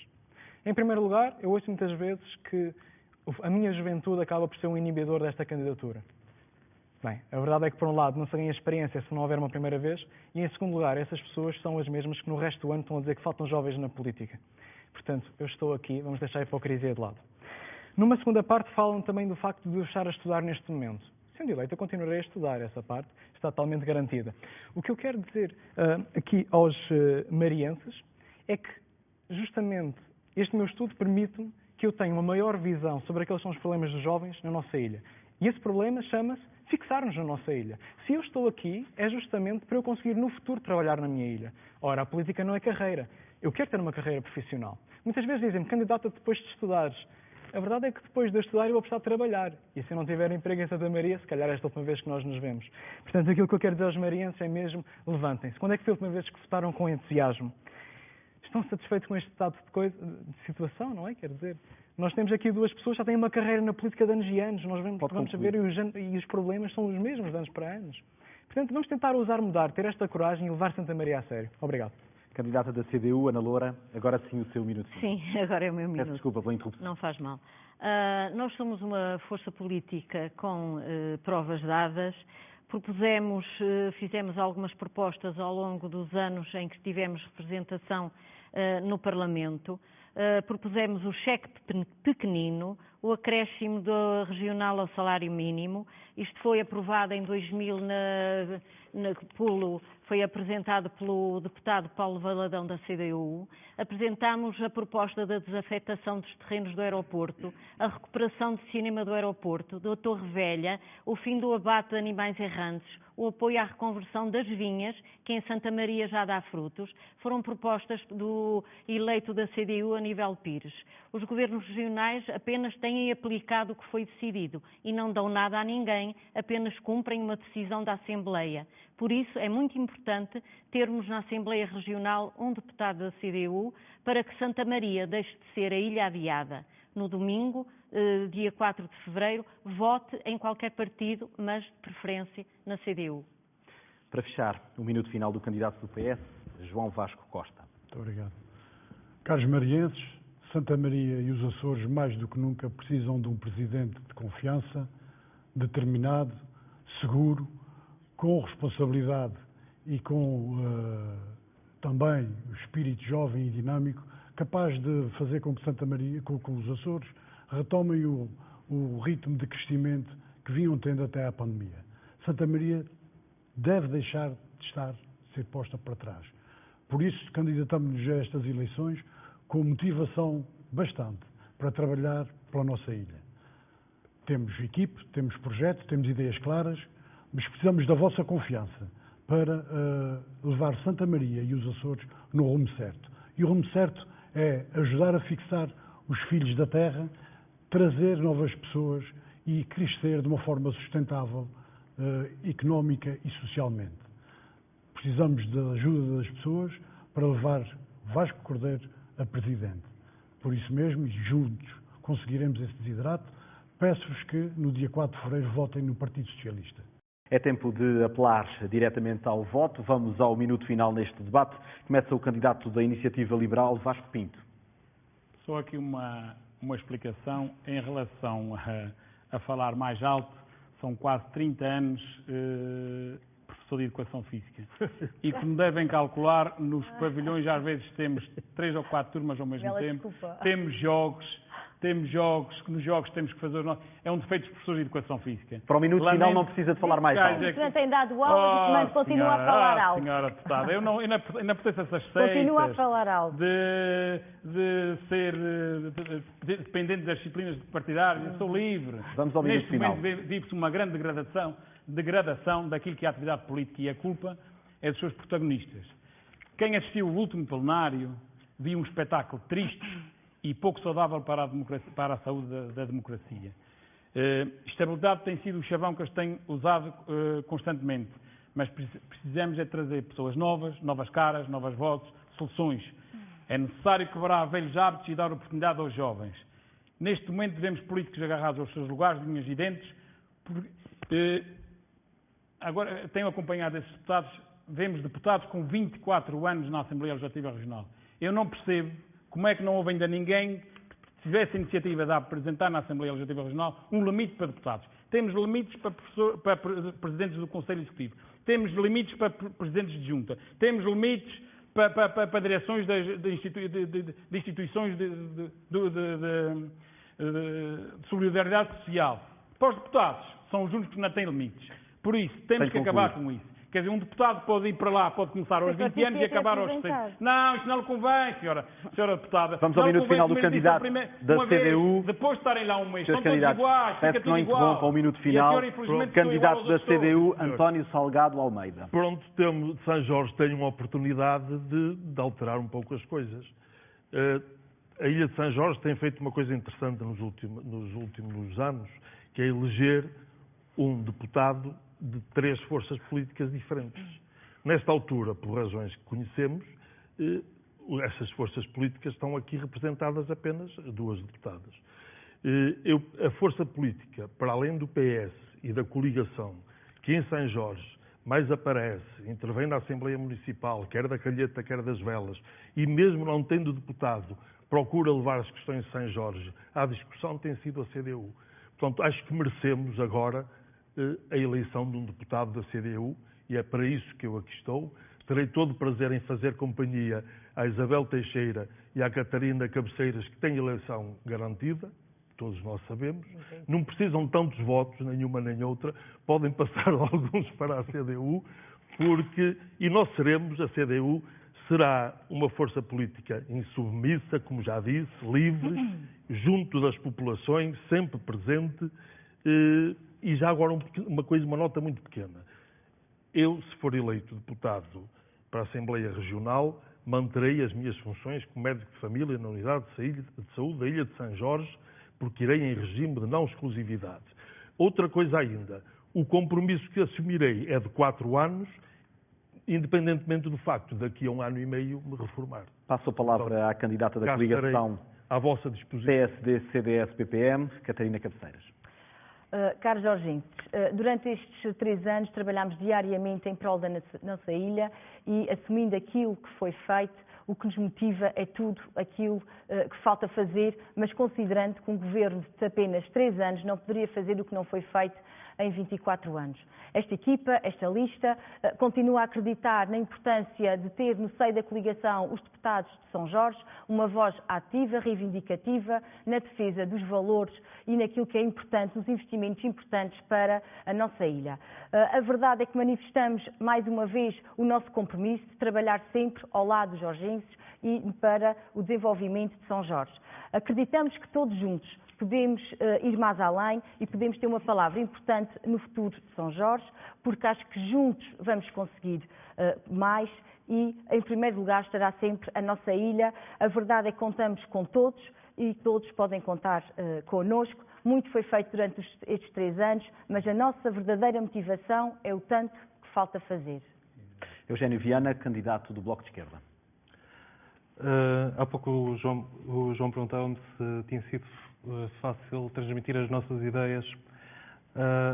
Em primeiro lugar, eu ouço muitas vezes que a minha juventude acaba por ser um inibidor desta candidatura. Bem, a verdade é que, por um lado, não se ganha experiência se não houver uma primeira vez, e, em segundo lugar, essas pessoas são as mesmas que no resto do ano estão a dizer que faltam jovens na política. Portanto, eu estou aqui, vamos deixar a hipocrisia de lado. Numa segunda parte, falam também do facto de eu estar a estudar neste momento. Sendo eleito, eu continuarei a estudar, essa parte está totalmente garantida. O que eu quero dizer aqui aos marienses é que, justamente, este meu estudo permite-me que eu tenha uma maior visão sobre aqueles que são os problemas dos jovens na nossa ilha. E esse problema chama-se fixar-nos na nossa ilha. Se eu estou aqui, é justamente para eu conseguir no futuro trabalhar na minha ilha. Ora, a política não é carreira. Eu quero ter uma carreira profissional. Muitas vezes dizem-me, candidata depois de estudares. A verdade é que depois de estudar eu vou precisar de trabalhar. E se eu não tiver emprego em Santa Maria, se calhar é esta a última vez que nós nos vemos. Portanto, aquilo que eu quero dizer aos marienses é mesmo, levantem-se. Quando é que foi a última vez que votaram com entusiasmo? Estão satisfeitos com este estado de situação, não é? Quer dizer, nós temos aqui 2 pessoas que já têm uma carreira na política de anos e anos. Nós vamos saber e os problemas são os mesmos de anos para anos. Portanto, vamos tentar ousar mudar, ter esta coragem e levar Santa Maria a sério. Obrigado. Candidata da CDU, Ana Loura, agora sim o seu minuto. Sim, agora é o meu minuto. Peço desculpa pela interrupção. Não faz mal. Nós somos uma força política com provas dadas. Fizemos algumas propostas ao longo dos anos em que tivemos representação no Parlamento. Propusemos o cheque pequenino, o acréscimo regional ao salário mínimo. Isto foi aprovado em 2000 pelo foi apresentado pelo deputado Paulo Valadão da CDU. Apresentámos a proposta da desafetação dos terrenos do aeroporto, a recuperação de cinema do aeroporto, da Torre Velha, o fim do abate de animais errantes, o apoio à reconversão das vinhas, que em Santa Maria já dá frutos. Foram propostas do eleito da CDU Aníbal Pires. Os governos regionais apenas têm aplicado o que foi decidido e não dão nada a ninguém, apenas cumprem uma decisão da Assembleia. Por isso, é muito importante termos na Assembleia Regional um deputado da CDU para que Santa Maria deixe de ser a ilha adiada. No domingo, dia 4 de fevereiro, vote em qualquer partido, mas de preferência na CDU. Para fechar, o minuto final do candidato do PS, João Vasco Costa. Muito obrigado. Caros marienses, Santa Maria e os Açores, mais do que nunca, precisam de um presidente de confiança, determinado, seguro, com responsabilidade e com também o espírito jovem e dinâmico, capaz de fazer com que Santa Maria, com os Açores, retomem o ritmo de crescimento que vinham tendo até à pandemia. Santa Maria deve deixar de ser posta para trás. Por isso, candidatamos-nos a estas eleições com motivação bastante para trabalhar pela nossa ilha. Temos equipe, temos projeto, temos ideias claras, mas precisamos da vossa confiança para levar Santa Maria e os Açores no rumo certo. E o rumo certo é ajudar a fixar os filhos da terra, trazer novas pessoas e crescer de uma forma sustentável, económica e socialmente. Precisamos da ajuda das pessoas para levar Vasco Cordeiro a presidente. Por isso mesmo, e juntos conseguiremos esse desidrato, peço-vos que no dia 4 de fevereiro votem no Partido Socialista. É tempo de apelar diretamente ao voto. Vamos ao minuto final neste debate. Começa o candidato da Iniciativa Liberal, Vasco Pinto. Só aqui uma explicação em relação a falar mais alto. São quase 30 anos professor de Educação Física. E como devem calcular, nos pavilhões às vezes temos 3 ou 4 turmas ao mesmo tempo. Desculpa. Temos jogos, que nos jogos temos que fazer... É um defeito dos professores de Educação Física. Para o minuto final não precisa de falar mais alto. O Presidente tem dado aulas, mas continua a falar alto. Senhora deputada, eu não pertenço a essas seitas. Continua a falar alto. De ser dependente das disciplinas partidárias. Eu sou livre. Vamos ao minuto final. Neste momento vive-se uma grande degradação daquilo que é a atividade política, e a culpa é dos seus protagonistas. Quem assistiu o último plenário viu um espetáculo triste e pouco saudável para a saúde da democracia. Estabilidade tem sido o chavão que eles têm usado constantemente, mas precisamos é trazer pessoas novas caras, novas vozes, soluções. É necessário quebrar velhos hábitos e dar oportunidade aos jovens. Neste momento devemos políticos agarrados aos seus lugares, de unhas e dentes. Agora, tenho acompanhado esses deputados, vemos deputados com 24 anos na Assembleia Legislativa Regional. Eu não percebo como é que não houve ainda ninguém que tivesse a iniciativa de apresentar na Assembleia Legislativa Regional um limite para deputados. Temos limites para presidentes do Conselho Executivo, temos limites para presidentes de junta, temos limites para direções de instituições de solidariedade social. Para os deputados, são os únicos que não têm limites. Por isso, temos que acabar com isso. Quer dizer, um deputado pode ir para lá, pode começar aos 20 anos e acabar aos 60. Não, isso não lhe convém, senhora deputada. Vamos ao minuto final do candidato da CDU. Depois de estarem lá um mês, Senhores estão todos candidatos, iguais, peço fica que tudo não igual. interrompa o minuto final. Candidato da CDU, António Salgado Almeida. Pronto, São Jorge tem uma oportunidade de alterar um pouco as coisas. A Ilha de São Jorge tem feito uma coisa interessante nos últimos anos, que é eleger um deputado de 3 forças políticas diferentes. Nesta altura, por razões que conhecemos, essas forças políticas estão aqui representadas apenas 2 deputadas. A força política, para além do PS e da coligação, que em São Jorge mais aparece, intervém na Assembleia Municipal, quer da Calheta, quer das Velas, e mesmo não tendo deputado, procura levar as questões de São Jorge à discussão, tem sido a CDU. Portanto, acho que merecemos agora a eleição de um deputado da CDU, e é para isso que eu aqui estou. Terei todo o prazer em fazer companhia à Isabel Teixeira e à Catarina Cabeceiras, que têm eleição garantida, todos nós sabemos. Não precisam tantos votos, nenhuma nem outra, podem passar alguns para a CDU, e nós seremos, a CDU será uma força política insubmissa, como já disse, livre, junto das populações, sempre presente, e já agora uma nota muito pequena. Eu, se for eleito deputado para a Assembleia Regional, manterei as minhas funções como médico de família na Unidade de Saúde da Ilha de São Jorge, porque irei em regime de não exclusividade. Outra coisa ainda, o compromisso que assumirei é de 4 anos, independentemente do facto de daqui a 1 ano e meio me reformar. Passo a palavra à candidata da coligação à vossa disposição. PSD, CDS, PPM, Catarina Cabeceiras. Caro Jorginho, durante estes 3 anos trabalhámos diariamente em prol da nossa ilha e, assumindo aquilo que foi feito, o que nos motiva é tudo aquilo que falta fazer, mas considerando que um governo de apenas 3 anos não poderia fazer o que não foi feito em 24 anos. Esta equipa, esta lista, continua a acreditar na importância de ter no seio da coligação os deputados de São Jorge uma voz ativa, reivindicativa, na defesa dos valores e naquilo que é importante, nos investimentos importantes para a nossa ilha. A verdade é que manifestamos mais uma vez o nosso compromisso de trabalhar sempre ao lado dos jorgenses e para o desenvolvimento de São Jorge. Acreditamos que todos juntos podemos ir mais além e podemos ter uma palavra importante no futuro de São Jorge, porque acho que juntos vamos conseguir mais e, em primeiro lugar, estará sempre a nossa ilha. A verdade é que contamos com todos e todos podem contar connosco. Muito foi feito durante estes 3 anos, mas a nossa verdadeira motivação é o tanto que falta fazer. Eugénio Viana, candidato do Bloco de Esquerda. Há pouco o João perguntava-me se tinha sido fácil transmitir as nossas ideias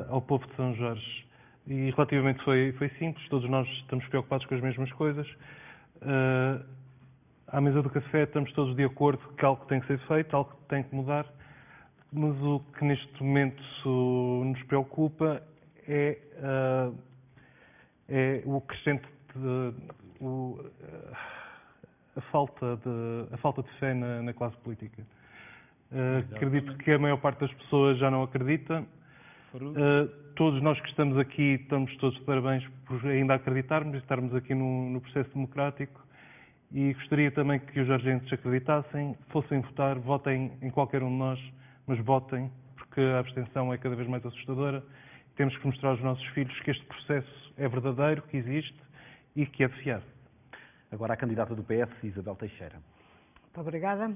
ao povo de São Jorge. E relativamente foi simples, todos nós estamos preocupados com as mesmas coisas. À mesa do café estamos todos de acordo que algo tem que ser feito, algo que tem que mudar, mas o que neste momento nos preocupa é o crescente a falta de fé na classe política. Acredito que a maior parte das pessoas já não acredita. Todos nós que estamos aqui estamos todos de parabéns por ainda acreditarmos e estarmos aqui no processo democrático. E gostaria também que os jorgenses acreditassem, fossem votar, votem em qualquer um de nós, mas votem, porque a abstenção é cada vez mais assustadora. Temos que mostrar aos nossos filhos que este processo é verdadeiro, que existe e que é de fiar. Agora a candidata do PS, Isabel Teixeira. Muito obrigada.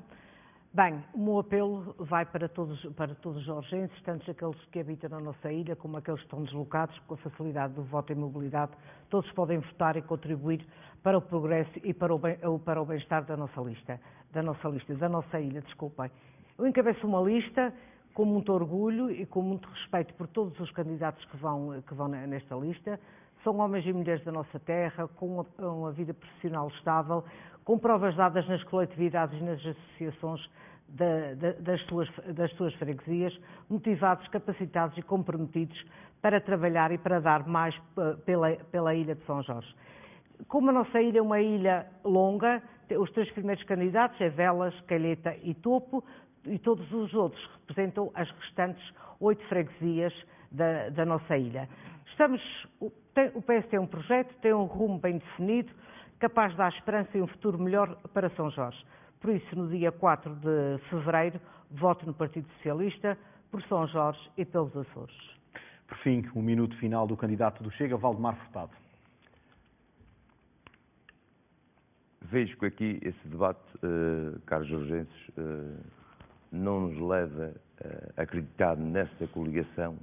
Bem, o meu apelo vai para todos os jorgenses, tanto aqueles que habitam na nossa ilha como aqueles que estão deslocados, com a facilidade do voto e mobilidade. Todos podem votar e contribuir para o progresso e para o bem-estar da nossa ilha, desculpem. Eu encabeço uma lista com muito orgulho e com muito respeito por todos os candidatos que vão nesta lista. São homens e mulheres da nossa terra, com uma vida profissional estável, com provas dadas nas coletividades e nas associações das suas freguesias, motivados, capacitados e comprometidos para trabalhar e para dar mais pela ilha de São Jorge. Como a nossa ilha é uma ilha longa, os 3 primeiros candidatos é Velas, Calheta e Topo, e todos os outros representam as restantes 8 freguesias da nossa ilha. O PS tem um projeto, tem um rumo bem definido, capaz de dar esperança e um futuro melhor para São Jorge. Por isso, no dia 4 de fevereiro, voto no Partido Socialista, por São Jorge e pelos Açores. Por fim, o minuto final do candidato do Chega, Valdemar Furtado. Vejo que aqui esse debate, caros jorgenses, não nos leva a acreditar nesta coligação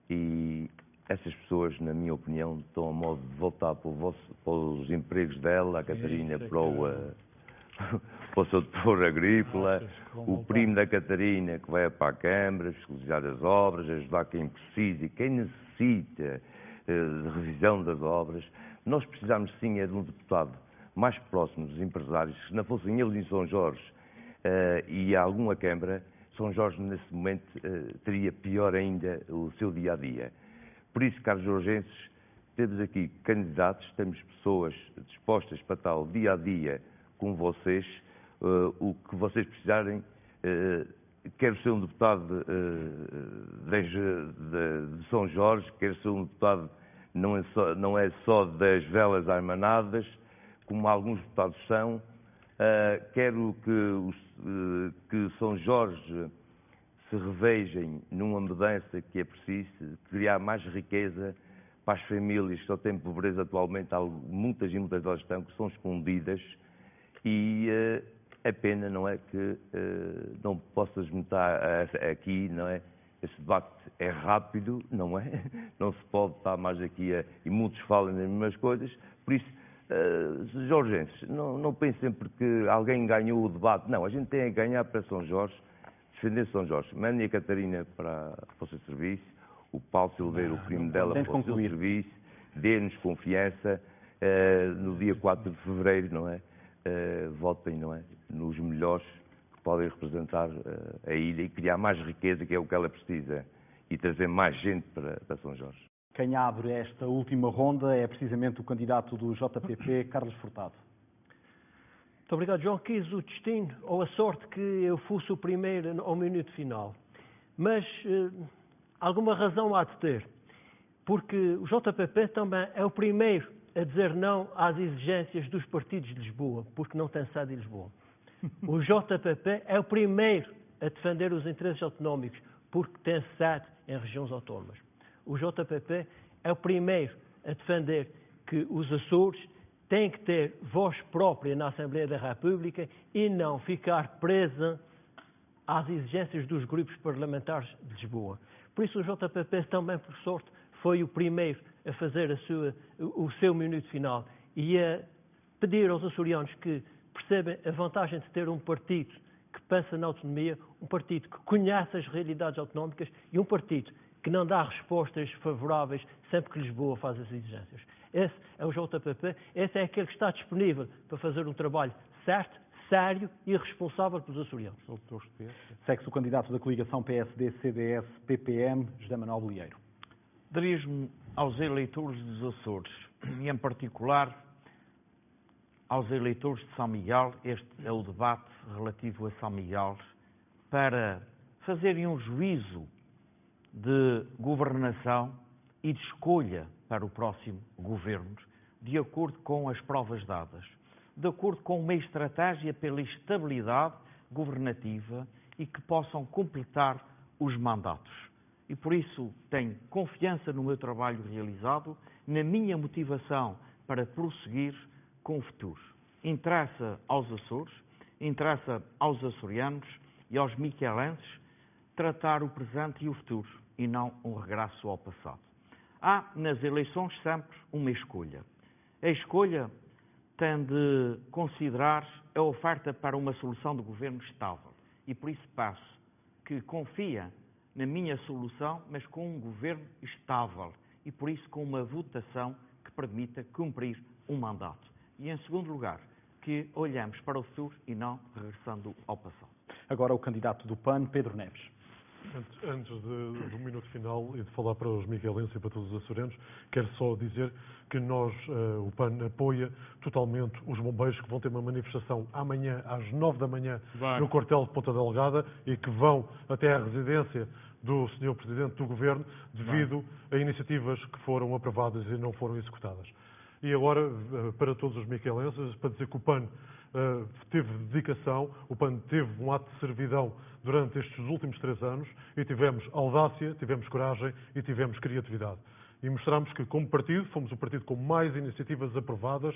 e essas pessoas, na minha opinião, estão a modo de voltar para os empregos dela, a Catarina para o seu setor agrícola, o primo da Catarina que vai para a Câmara, fiscalizar as obras, ajudar quem precisa e quem necessita de revisão das obras. Nós precisamos sim é de um deputado mais próximo dos empresários, se não fossem eles em São Jorge e alguma Câmara, São Jorge nesse momento teria pior ainda o seu dia-a-dia. Por isso, caros jorgenses, temos aqui candidatos, temos pessoas dispostas para estar o dia-a-dia com vocês, o que vocês precisarem, quer ser um deputado de São Jorge, quer ser um deputado não é só das velas armanadas, como alguns deputados são. Quero que São Jorge se revejem numa mudança que é preciso, criar mais riqueza para as famílias que só têm pobreza atualmente. Muitas e muitas delas estão, que são escondidas, e a pena, não é, que não possa juntar aqui, não é? Esse debate é rápido, não é? Não se pode estar mais aqui e muitos falam nas mesmas coisas. Por isso, jorgenses, não pensem porque alguém ganhou o debate. Não, a gente tem a ganhar para São Jorge, defender São Jorge. Mandem a Catarina para o seu serviço, o Paulo Silveira, o primo dela, para o seu serviço, dê-nos confiança. No dia 4 de fevereiro, não é? Votem, não é? Nos melhores que podem representar a ilha e criar mais riqueza, que é o que ela precisa, e trazer mais gente para São Jorge. Quem abre esta última ronda é precisamente o candidato do JPP, Carlos Furtado. Muito obrigado, João. Quis o destino ou a sorte que eu fosse o primeiro ao minuto final. Mas alguma razão há de ter, porque o JPP também é o primeiro a dizer não às exigências dos partidos de Lisboa, porque não tem sede em Lisboa. O JPP é o primeiro a defender os interesses autonómicos, porque tem sede em regiões autónomas. O JPP é o primeiro a defender que os Açores têm que ter voz própria na Assembleia da República e não ficar presa às exigências dos grupos parlamentares de Lisboa. Por isso o JPP também, por sorte, foi o primeiro a fazer o seu minuto final e a pedir aos açorianos que percebem a vantagem de ter um partido que pensa na autonomia, um partido que conhece as realidades autonómicas e um partido que não dá respostas favoráveis sempre que Lisboa faz as exigências. Esse é o JPP, esse é aquele que está disponível para fazer um trabalho certo, sério e responsável pelos açorianos. Segue-se o candidato da coligação PSD-CDS-PPM, José Manuel Bolieiro. Dirijo-me aos eleitores dos Açores, e em particular aos eleitores de São Miguel. Este é o debate relativo a São Miguel, para fazerem um juízo de governação e de escolha para o próximo governo, de acordo com as provas dadas, de acordo com uma estratégia pela estabilidade governativa e que possam completar os mandatos. E por isso tenho confiança no meu trabalho realizado, na minha motivação para prosseguir com o futuro. Interessa aos Açores, interessa aos açorianos e aos miquelenses tratar o presente e o futuro, e não um regresso ao passado. Há nas eleições sempre uma escolha. A escolha tem de considerar a oferta para uma solução de governo estável. E por isso peço que confia na minha solução, mas com um governo estável. E por isso com uma votação que permita cumprir um mandato. E em segundo lugar, que olhamos para o futuro e não regressando ao passado. Agora o candidato do PAN, Pedro Neves. Antes do minuto final e de falar para os miguelenses e para todos os açorianos, quero só dizer que nós, o PAN, apoia totalmente os bombeiros que vão ter uma manifestação amanhã às 9 da manhã no quartel de Ponta Delgada e que vão até à residência do Sr. Presidente do Governo devido a iniciativas que foram aprovadas e não foram executadas. E agora, para todos os miquelenses, para dizer que o PAN teve dedicação, o PAN teve um ato de servidão durante estes últimos 3 anos e tivemos audácia, tivemos coragem e tivemos criatividade. E mostramos que, como partido, fomos o partido com mais iniciativas aprovadas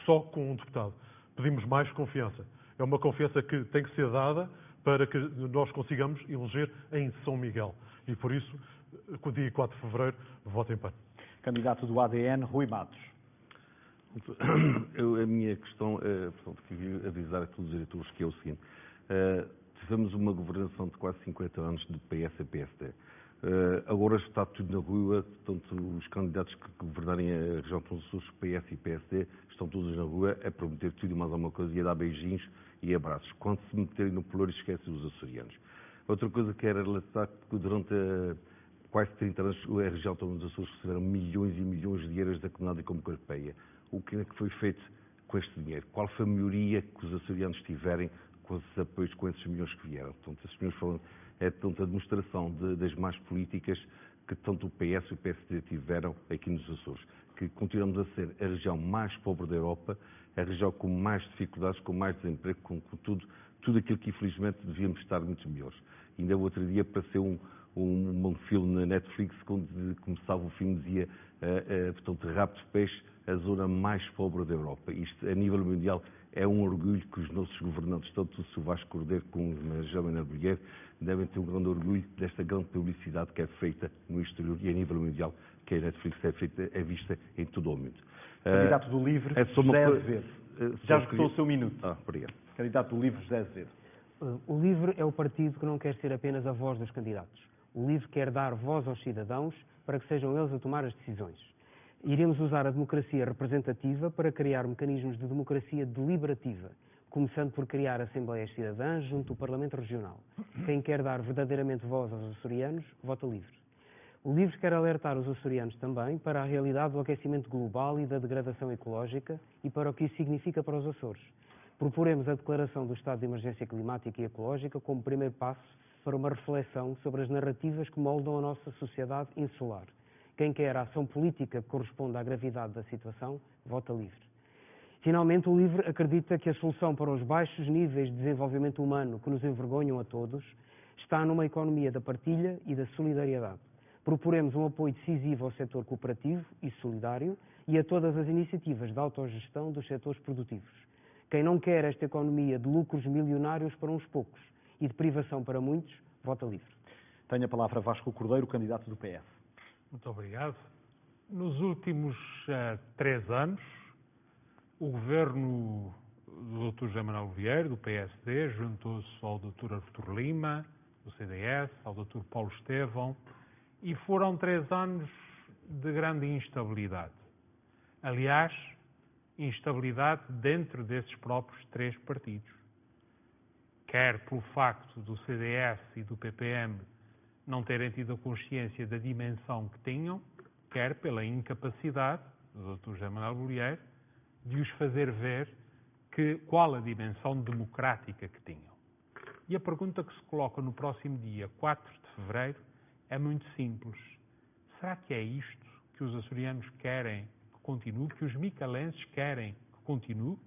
só com um deputado. Pedimos mais confiança. É uma confiança que tem que ser dada para que nós consigamos eleger em São Miguel. E por isso, no dia 4 de fevereiro, votem PAN. Candidato do ADN, Rui Matos. A minha questão, queria avisar a todos os eleitores que é o seguinte. Tivemos uma governação de quase 50 anos de PS e PSD. Agora está tudo na rua, portanto, os candidatos que governarem a região de Açores, PS e PSD, estão todos na rua a prometer tudo e mais alguma coisa e a dar beijinhos e abraços. Quando se meterem no pelouro, esquecem os açorianos. Outra coisa que era relatar que durante quase 30 anos a região dos Açores receberam milhões e milhões de euros da Comunidade Económica Europeia. O que é que foi feito com este dinheiro? Qual foi a melhoria que os açorianos tiverem com esses apoios, com esses milhões que vieram? Portanto, esses milhões foram é tanto a demonstração das más políticas que tanto o PS e o PSD tiveram aqui nos Açores, que continuamos a ser a região mais pobre da Europa, a região com mais dificuldades, com mais desemprego, com tudo aquilo que infelizmente devíamos estar muito melhores. Ainda o outro dia apareceu um filme na Netflix, quando começava o filme, dizia, portanto, Rabo de Peixe, a zona mais pobre da Europa. Isto, a nível mundial, é um orgulho que os nossos governantes, tanto o Vasco Cordeiro como a Joana Bolheiro, devem ter um grande orgulho desta grande publicidade que é feita no exterior e a nível mundial, que a Netflix é vista em todo o mundo. Candidato do LIVRE, José Azevedo. Já esgotou o seu minuto. Obrigado. Candidato do LIVRE, José Azevedo. O LIVRE é o partido que não quer ser apenas a voz dos candidatos. O LIVRE quer dar voz aos cidadãos para que sejam eles a tomar as decisões. Iremos usar a democracia representativa para criar mecanismos de democracia deliberativa, começando por criar assembleias cidadãs junto ao Parlamento Regional. Quem quer dar verdadeiramente voz aos açorianos, vota LIVRE. O LIVRE quer alertar os açorianos também para a realidade do aquecimento global e da degradação ecológica e para o que isso significa para os Açores. Proporemos a declaração do estado de emergência climática e ecológica como primeiro passo para uma reflexão sobre as narrativas que moldam a nossa sociedade insular. Quem quer a ação política que corresponda à gravidade da situação, vota LIVRE. Finalmente, o LIVRE acredita que a solução para os baixos níveis de desenvolvimento humano que nos envergonham a todos está numa economia da partilha e da solidariedade. Proporemos um apoio decisivo ao setor cooperativo e solidário e a todas as iniciativas de autogestão dos setores produtivos. Quem não quer esta economia de lucros milionários para uns poucos e de privação para muitos, vota LIVRE. Tenho a palavra Vasco Cordeiro, candidato do PS. Muito obrigado. Nos últimos 3 anos, o governo do Dr. José Manuel Vieira, do PSD, juntou-se ao Dr. Artur Lima, do CDS, ao Dr. Paulo Estevão, e foram 3 anos de grande instabilidade. Aliás, instabilidade dentro desses próprios 3 partidos. Quer pelo facto do CDS e do PPM não terem tido a consciência da dimensão que tinham, quer pela incapacidade do Dr. José Manuel Bolheiro de os fazer ver qual a dimensão democrática que tinham. E a pergunta que se coloca no próximo dia 4 de fevereiro é muito simples. Será que é isto que os açorianos querem que continue, que os micalenses querem que continue?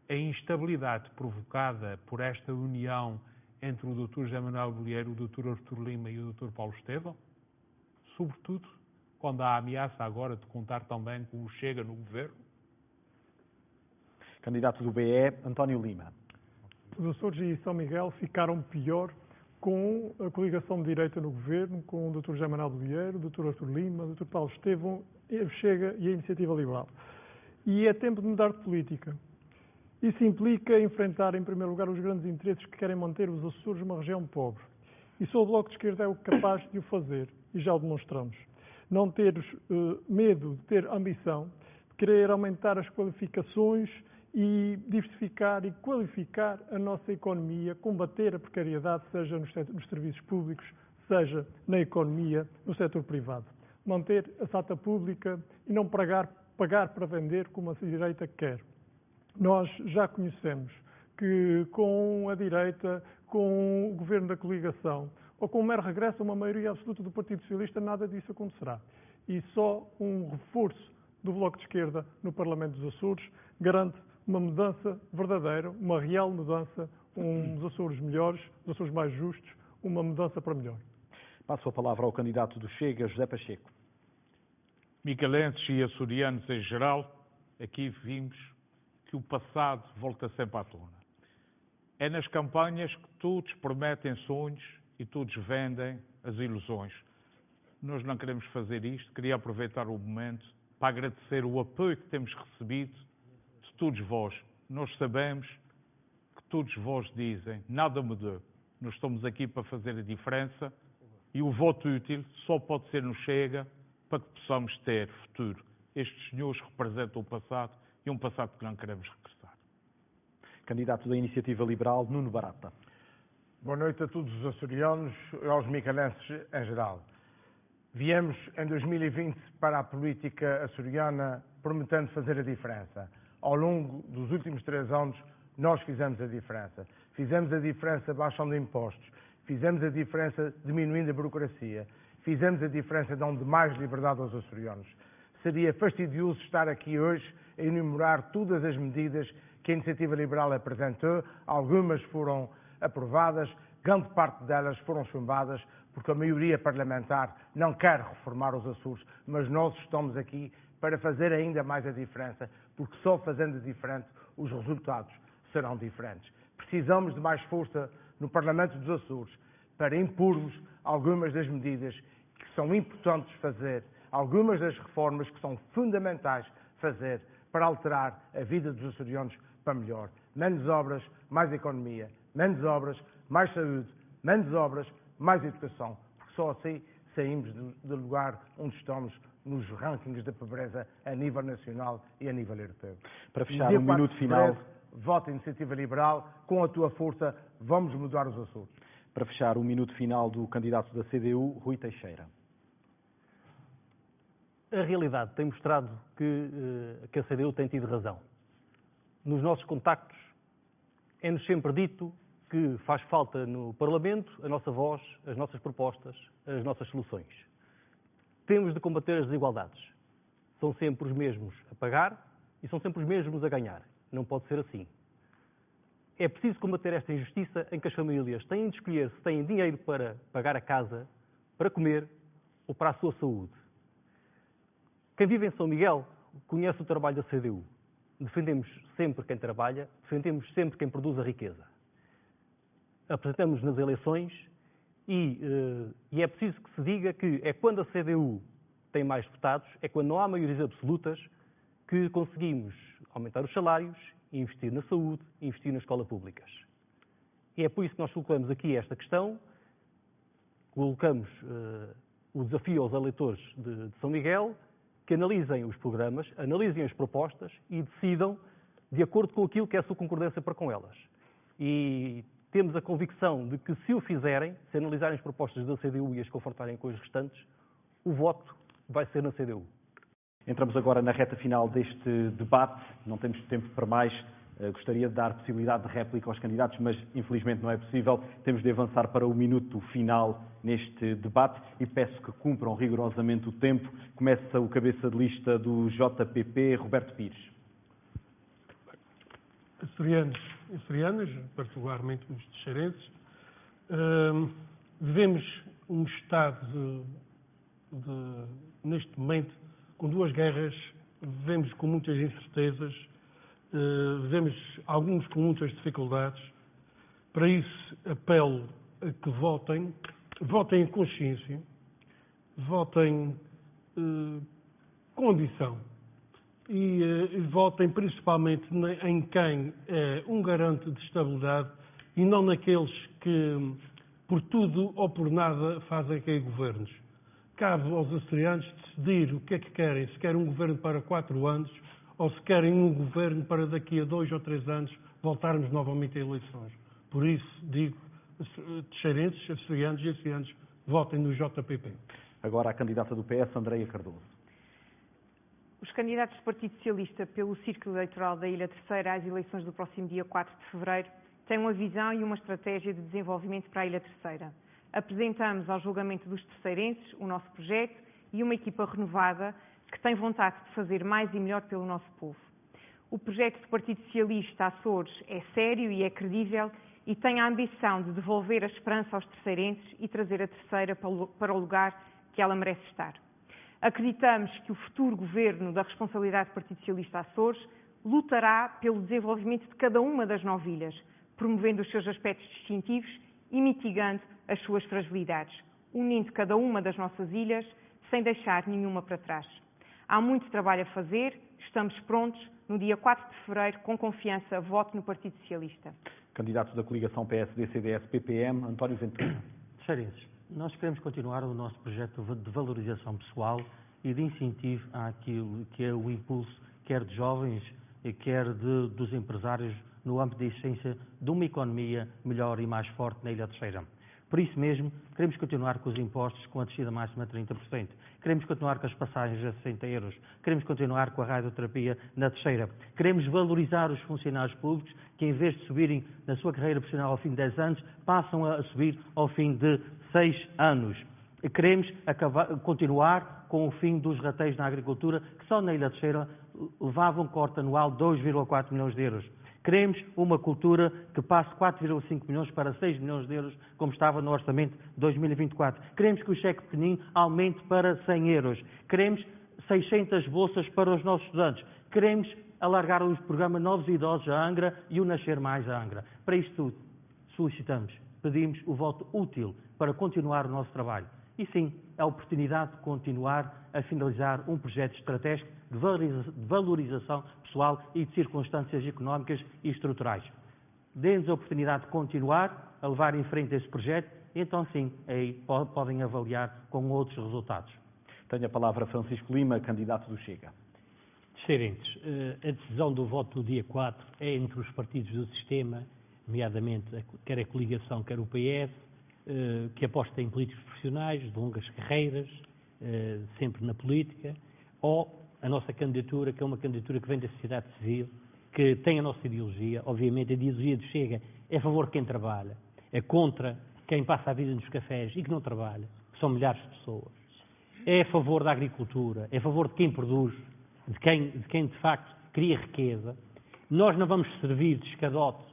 A instabilidade provocada por esta união entre o Dr. José Manuel Bolheiro, o Dr. Artur Lima e o Dr. Paulo Estevão? Sobretudo quando há a ameaça agora de contar também com o Chega no governo? Candidato do BE, António Lima. Os Açores e São Miguel ficaram pior com a coligação de direita no governo, com o Dr. José Manuel Bolheiro, o Dr. Artur Lima, o Dr. Paulo Estevão, o Chega e a Iniciativa Liberal. E é tempo de mudar de política. Isso implica enfrentar, em primeiro lugar, os grandes interesses que querem manter os Açores uma região pobre. E só o Bloco de Esquerda é o capaz de o fazer, e já o demonstramos. Não ter medo de ter ambição, de querer aumentar as qualificações e diversificar e qualificar a nossa economia, combater a precariedade, seja nos serviços públicos, seja na economia, no setor privado. Manter a SATA pública e não pagar para vender como a direita quer. Nós já conhecemos que com a direita, com o governo da coligação, ou com o mero regresso a uma maioria absoluta do Partido Socialista, nada disso acontecerá. E só um reforço do Bloco de Esquerda no Parlamento dos Açores garante uma mudança verdadeira, uma real mudança, uns Açores melhores, uns Açores mais justos, uma mudança para melhor. Passo a palavra ao candidato do Chega, José Pacheco. Micalenses e açorianos em geral, aqui vimos que o passado volta sempre à tona. É nas campanhas que todos prometem sonhos e todos vendem as ilusões. Nós não queremos fazer isto, queria aproveitar o momento para agradecer o apoio que temos recebido de todos vós. Nós sabemos que todos vós dizem, nada mudou, nós estamos aqui para fazer a diferença e o voto útil só pode ser no Chega para que possamos ter futuro. Estes senhores representam o passado e um passado que não queremos regressar. Candidato da Iniciativa Liberal, Nuno Barata. Boa noite a todos os açorianos e aos micalenses em geral. Viemos em 2020 para a política açoriana prometendo fazer a diferença. Ao longo dos últimos 3 anos, nós fizemos a diferença. Fizemos a diferença baixando impostos. Fizemos a diferença diminuindo a burocracia. Fizemos a diferença dando mais liberdade aos açorianos. Seria fastidioso estar aqui hoje a enumerar todas as medidas que a Iniciativa Liberal apresentou. Algumas foram aprovadas, grande parte delas foram chumbadas, porque a maioria parlamentar não quer reformar os Açores, mas nós estamos aqui para fazer ainda mais a diferença, porque só fazendo a diferença os resultados serão diferentes. Precisamos de mais força no Parlamento dos Açores para impormos algumas das medidas que são importantes fazer, algumas das reformas que são fundamentais fazer para alterar a vida dos açorianos para melhor. Menos obras, mais economia. Menos obras, mais saúde. Menos obras, mais educação. Porque só assim saímos do lugar onde estamos nos rankings da pobreza a nível nacional e a nível europeu. Para fechar, um minuto final. Vota a Iniciativa Liberal. Com a tua força, vamos mudar os Açores. Para fechar, um minuto final do candidato da CDU, Rui Teixeira. A realidade tem mostrado que a CDU tem tido razão. Nos nossos contactos é-nos sempre dito que faz falta no Parlamento a nossa voz, as nossas propostas, as nossas soluções. Temos de combater as desigualdades. São sempre os mesmos a pagar e são sempre os mesmos a ganhar. Não pode ser assim. É preciso combater esta injustiça em que as famílias têm de escolher se têm dinheiro para pagar a casa, para comer ou para a sua saúde. Quem vive em São Miguel conhece o trabalho da CDU. Defendemos sempre quem trabalha, defendemos sempre quem produz a riqueza. Apresentamos nas eleições e é preciso que se diga que é quando a CDU tem mais deputados, é quando não há maiorias absolutas, que conseguimos aumentar os salários, investir na saúde, investir nas escolas públicas. E é por isso que nós colocamos aqui esta questão, colocamos o desafio aos eleitores de São Miguel, que analisem os programas, analisem as propostas e decidam de acordo com aquilo que é a sua concordância para com elas. E temos a convicção de que se o fizerem, se analisarem as propostas da CDU e as confrontarem com as restantes, o voto vai ser na CDU. Entramos agora na reta final deste debate, não temos tempo para mais. Gostaria de dar possibilidade de réplica aos candidatos, mas infelizmente não é possível. Temos de avançar para o minuto final neste debate e peço que cumpram rigorosamente o tempo. Começa o cabeça de lista do JPP, Roberto Pires. Açorianos e açorianas, particularmente os teixeirenses, vivemos um estado neste momento com duas guerras, vivemos com muitas incertezas, vivemos alguns com muitas dificuldades. Para isso, apelo a que votem em consciência, votem com ambição e votem principalmente em quem é um garante de estabilidade e não naqueles que, por tudo ou por nada, fazem cair governos. Cabe aos açorianos decidir o que é que querem, se querem um governo para 4 anos ou se querem um governo para daqui a 2 ou 3 anos voltarmos novamente a eleições. Por isso, digo, teixeirenses, açorianos e açorianos, votem no JPP. Agora a candidata do PS, Andreia Cardoso. Os candidatos do Partido Socialista pelo Círculo Eleitoral da Ilha Terceira às eleições do próximo dia 4 de fevereiro têm uma visão e uma estratégia de desenvolvimento para a Ilha Terceira. Apresentamos ao julgamento dos terceirenses o nosso projeto e uma equipa renovada que tem vontade de fazer mais e melhor pelo nosso povo. O projeto do Partido Socialista Açores é sério e é credível e tem a ambição de devolver a esperança aos terceirenses e trazer a Terceira para o lugar que ela merece estar. Acreditamos que o futuro governo da responsabilidade do Partido Socialista Açores lutará pelo desenvolvimento de cada uma das 9 ilhas, promovendo os seus aspectos distintivos e mitigando as suas fragilidades, unindo cada uma das nossas ilhas sem deixar nenhuma para trás. Há muito trabalho a fazer, estamos prontos. No dia 4 de fevereiro, com confiança, vote no Partido Socialista. Candidato da coligação PSD-CDS-PPM, António Ventura. Teixeirenses, nós queremos continuar o nosso projeto de valorização pessoal e de incentivo àquilo que é o impulso, quer de jovens, quer dos empresários, no âmbito da essência de uma economia melhor e mais forte na Ilha Terceira. Por isso mesmo, queremos continuar com os impostos com a descida máxima de 30%. Queremos continuar com as passagens a 60 euros. Queremos continuar com a radioterapia na terceira. Queremos valorizar os funcionários públicos que, em vez de subirem na sua carreira profissional ao fim de 10 anos, passam a subir ao fim de 6 anos. Queremos continuar com o fim dos rateios na agricultura, que só na Ilha Terceira levavam corte anual de 2,4 milhões de euros. Queremos uma cultura que passe 4,5 milhões para 6 milhões de euros, como estava no orçamento de 2024. Queremos que o cheque pequenino aumente para 100 euros. Queremos 600 bolsas para os nossos estudantes. Queremos alargar o programa Novos Idosos a Angra e o Nascer Mais a Angra. Para isto tudo, solicitamos, pedimos o voto útil para continuar o nosso trabalho. E sim, a oportunidade de continuar a finalizar um projeto estratégico de valorização pessoal e de circunstâncias económicas e estruturais. Dê-nos a oportunidade de continuar a levar em frente esse projeto e então sim, aí podem avaliar com outros resultados. Tenho a palavra Francisco Lima, candidato do Chega. Excelentes. A decisão do voto do dia 4 é entre os partidos do sistema, nomeadamente quer a coligação, quer o PS, que aposta em políticos profissionais, de longas carreiras, sempre na política, ou a nossa candidatura, que é uma candidatura que vem da sociedade civil, que tem a nossa ideologia. Obviamente, a ideologia do Chega é a favor de quem trabalha, é contra quem passa a vida nos cafés e que não trabalha, que são milhares de pessoas. É a favor da agricultura, é a favor de quem produz, de quem de facto cria riqueza. Nós não vamos servir de escadote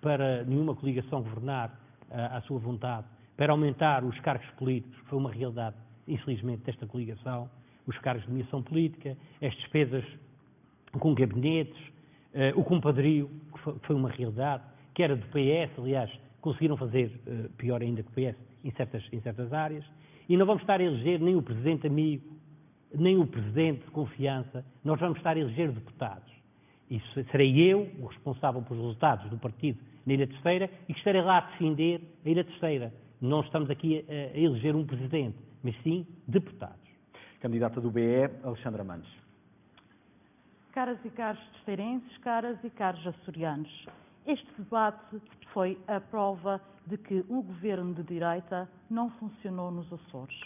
para nenhuma coligação governar à sua vontade, para aumentar os cargos políticos, que foi uma realidade, infelizmente, desta coligação, os cargos de nomeação política, as despesas com gabinetes, o compadrio, que foi uma realidade, que era do PS, aliás, conseguiram fazer pior ainda que o PS em certas áreas, e não vamos estar a eleger nem o presidente amigo, nem o presidente de confiança, nós vamos estar a eleger deputados. E serei eu o responsável pelos resultados do partido na Ilha Terceira e que estarei lá a defender a Ilha Terceira. Não estamos aqui a eleger um presidente, mas sim deputados. Candidata do BE, Alexandra Mendes. Caras e caros terceirenses, caras e caros açorianos, este debate foi a prova de que um governo de direita não funcionou nos Açores.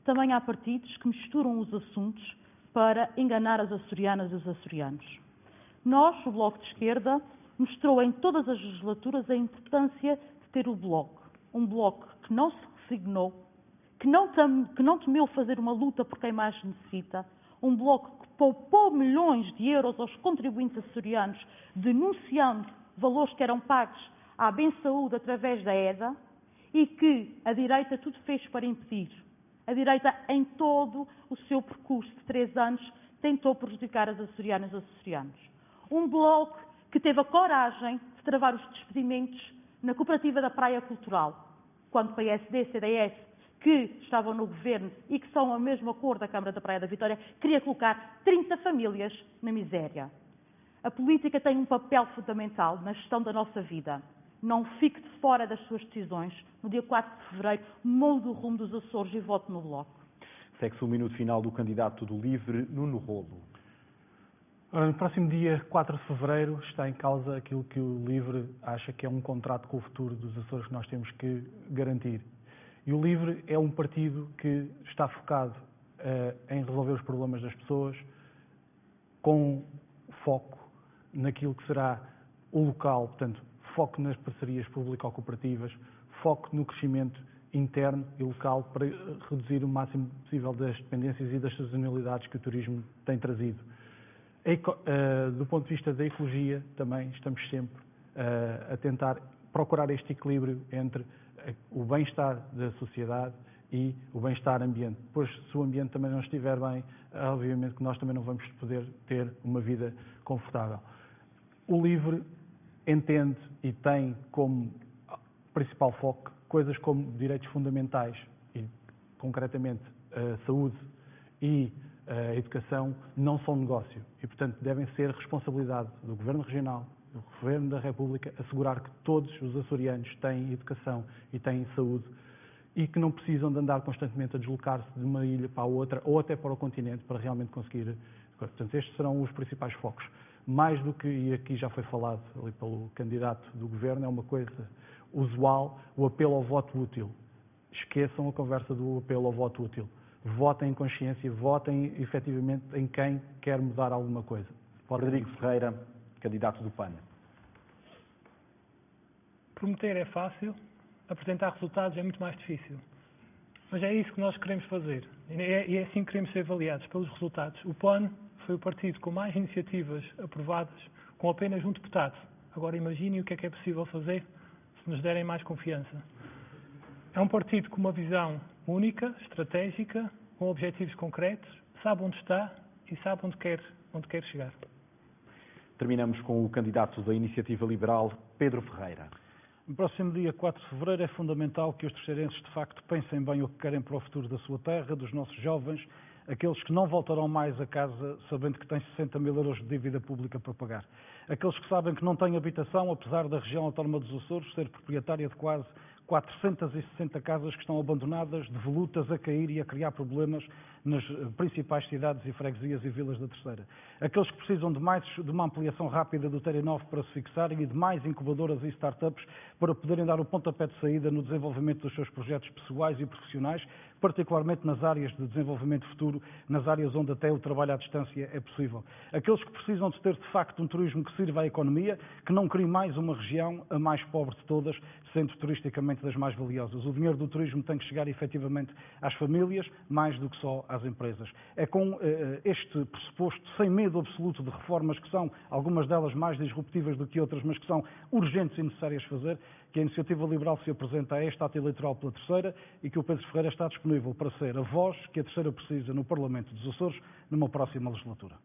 Também há partidos que misturam os assuntos para enganar as açorianas e os açorianos. Nós, o Bloco de Esquerda, mostrou em todas as legislaturas a importância de ter o Bloco. Um Bloco que não se resignou, que não temeu fazer uma luta por quem mais necessita, um Bloco que poupou milhões de euros aos contribuintes açorianos, denunciando valores que eram pagos à Bem Saúde através da EDA, e que a direita tudo fez para impedir. A direita, em todo o seu percurso de 3 anos, tentou prejudicar as açorianas e os açorianos. Um Bloco que teve a coragem de travar os despedimentos na Cooperativa da Praia Cultural, quando PSD e CDS, que estavam no governo e que são a mesma cor da Câmara da Praia da Vitória, queria colocar 30 famílias na miséria. A política tem um papel fundamental na gestão da nossa vida. Não fique de fora das suas decisões. No dia 4 de fevereiro, mude o rumo dos Açores e vote no Bloco. Segue-se o minuto final do candidato do LIVRE, Nuno Rolo. Ora, no próximo dia 4 de fevereiro está em causa aquilo que o LIVRE acha que é um contrato com o futuro dos Açores que nós temos que garantir. E o LIVRE é um partido que está focado em resolver os problemas das pessoas, com foco naquilo que será o local, portanto, foco nas parcerias público-cooperativas, foco no crescimento interno e local para reduzir o máximo possível das dependências e das sazonalidades que o turismo tem trazido. Do ponto de vista da ecologia, também estamos sempre a tentar procurar este equilíbrio entre o bem-estar da sociedade e o bem-estar ambiente. Pois, se o ambiente também não estiver bem, obviamente que nós também não vamos poder ter uma vida confortável. O LIVRE entende e tem como principal foco coisas como direitos fundamentais e, concretamente, a saúde e a educação não são negócio e, portanto, devem ser responsabilidade do Governo Regional, do Governo da República, assegurar que todos os açorianos têm educação e têm saúde e que não precisam de andar constantemente a deslocar-se de uma ilha para a outra ou até para o continente para realmente conseguir. Portanto, estes serão os principais focos. Mais do que, e aqui já foi falado ali pelo candidato do Governo, é uma coisa, usual, o apelo ao voto útil. Esqueçam a conversa do apelo ao voto útil. Votem em consciência, votem efetivamente em quem quer mudar alguma coisa. Rodrigo Ferreira, candidato do PAN. Prometer é fácil, apresentar resultados é muito mais difícil. Mas é isso que nós queremos fazer. E é assim que queremos ser avaliados, pelos resultados. O PAN foi o partido com mais iniciativas aprovadas, com apenas um deputado. Agora imaginem o que é possível fazer se nos derem mais confiança. É um partido com uma visão única, estratégica, com objetivos concretos, sabe onde está e sabe onde quer chegar. Terminamos com o candidato da Iniciativa Liberal, Pedro Ferreira. No próximo dia 4 de fevereiro é fundamental que os terceirenses de facto pensem bem o que querem para o futuro da sua terra, dos nossos jovens, aqueles que não voltarão mais a casa sabendo que têm 60 mil euros de dívida pública para pagar. Aqueles que sabem que não têm habitação, apesar da região autónoma dos Açores ser proprietária de quase 460 casas que estão abandonadas, devolutas, a cair e a criar problemas nas principais cidades e freguesias e vilas da Terceira. Aqueles que precisam de uma ampliação rápida do TR9 para se fixarem e de mais incubadoras e startups para poderem dar o pontapé de saída no desenvolvimento dos seus projetos pessoais e profissionais, particularmente nas áreas de desenvolvimento futuro, nas áreas onde até o trabalho à distância é possível. Aqueles que precisam de ter, de facto, um turismo que sirva à economia, que não crie mais uma região, a mais pobre de todas, sendo turisticamente das mais valiosas. O dinheiro do turismo tem que chegar efetivamente às famílias, mais do que só às empresas. É com este pressuposto, sem medo absoluto de reformas que são, algumas delas mais disruptivas do que outras, mas que são urgentes e necessárias fazer, que a Iniciativa Liberal se apresenta a este ato eleitoral pela Terceira e que o Pedro Ferreira está disponível para ser a voz que a Terceira precisa no Parlamento dos Açores numa próxima legislatura.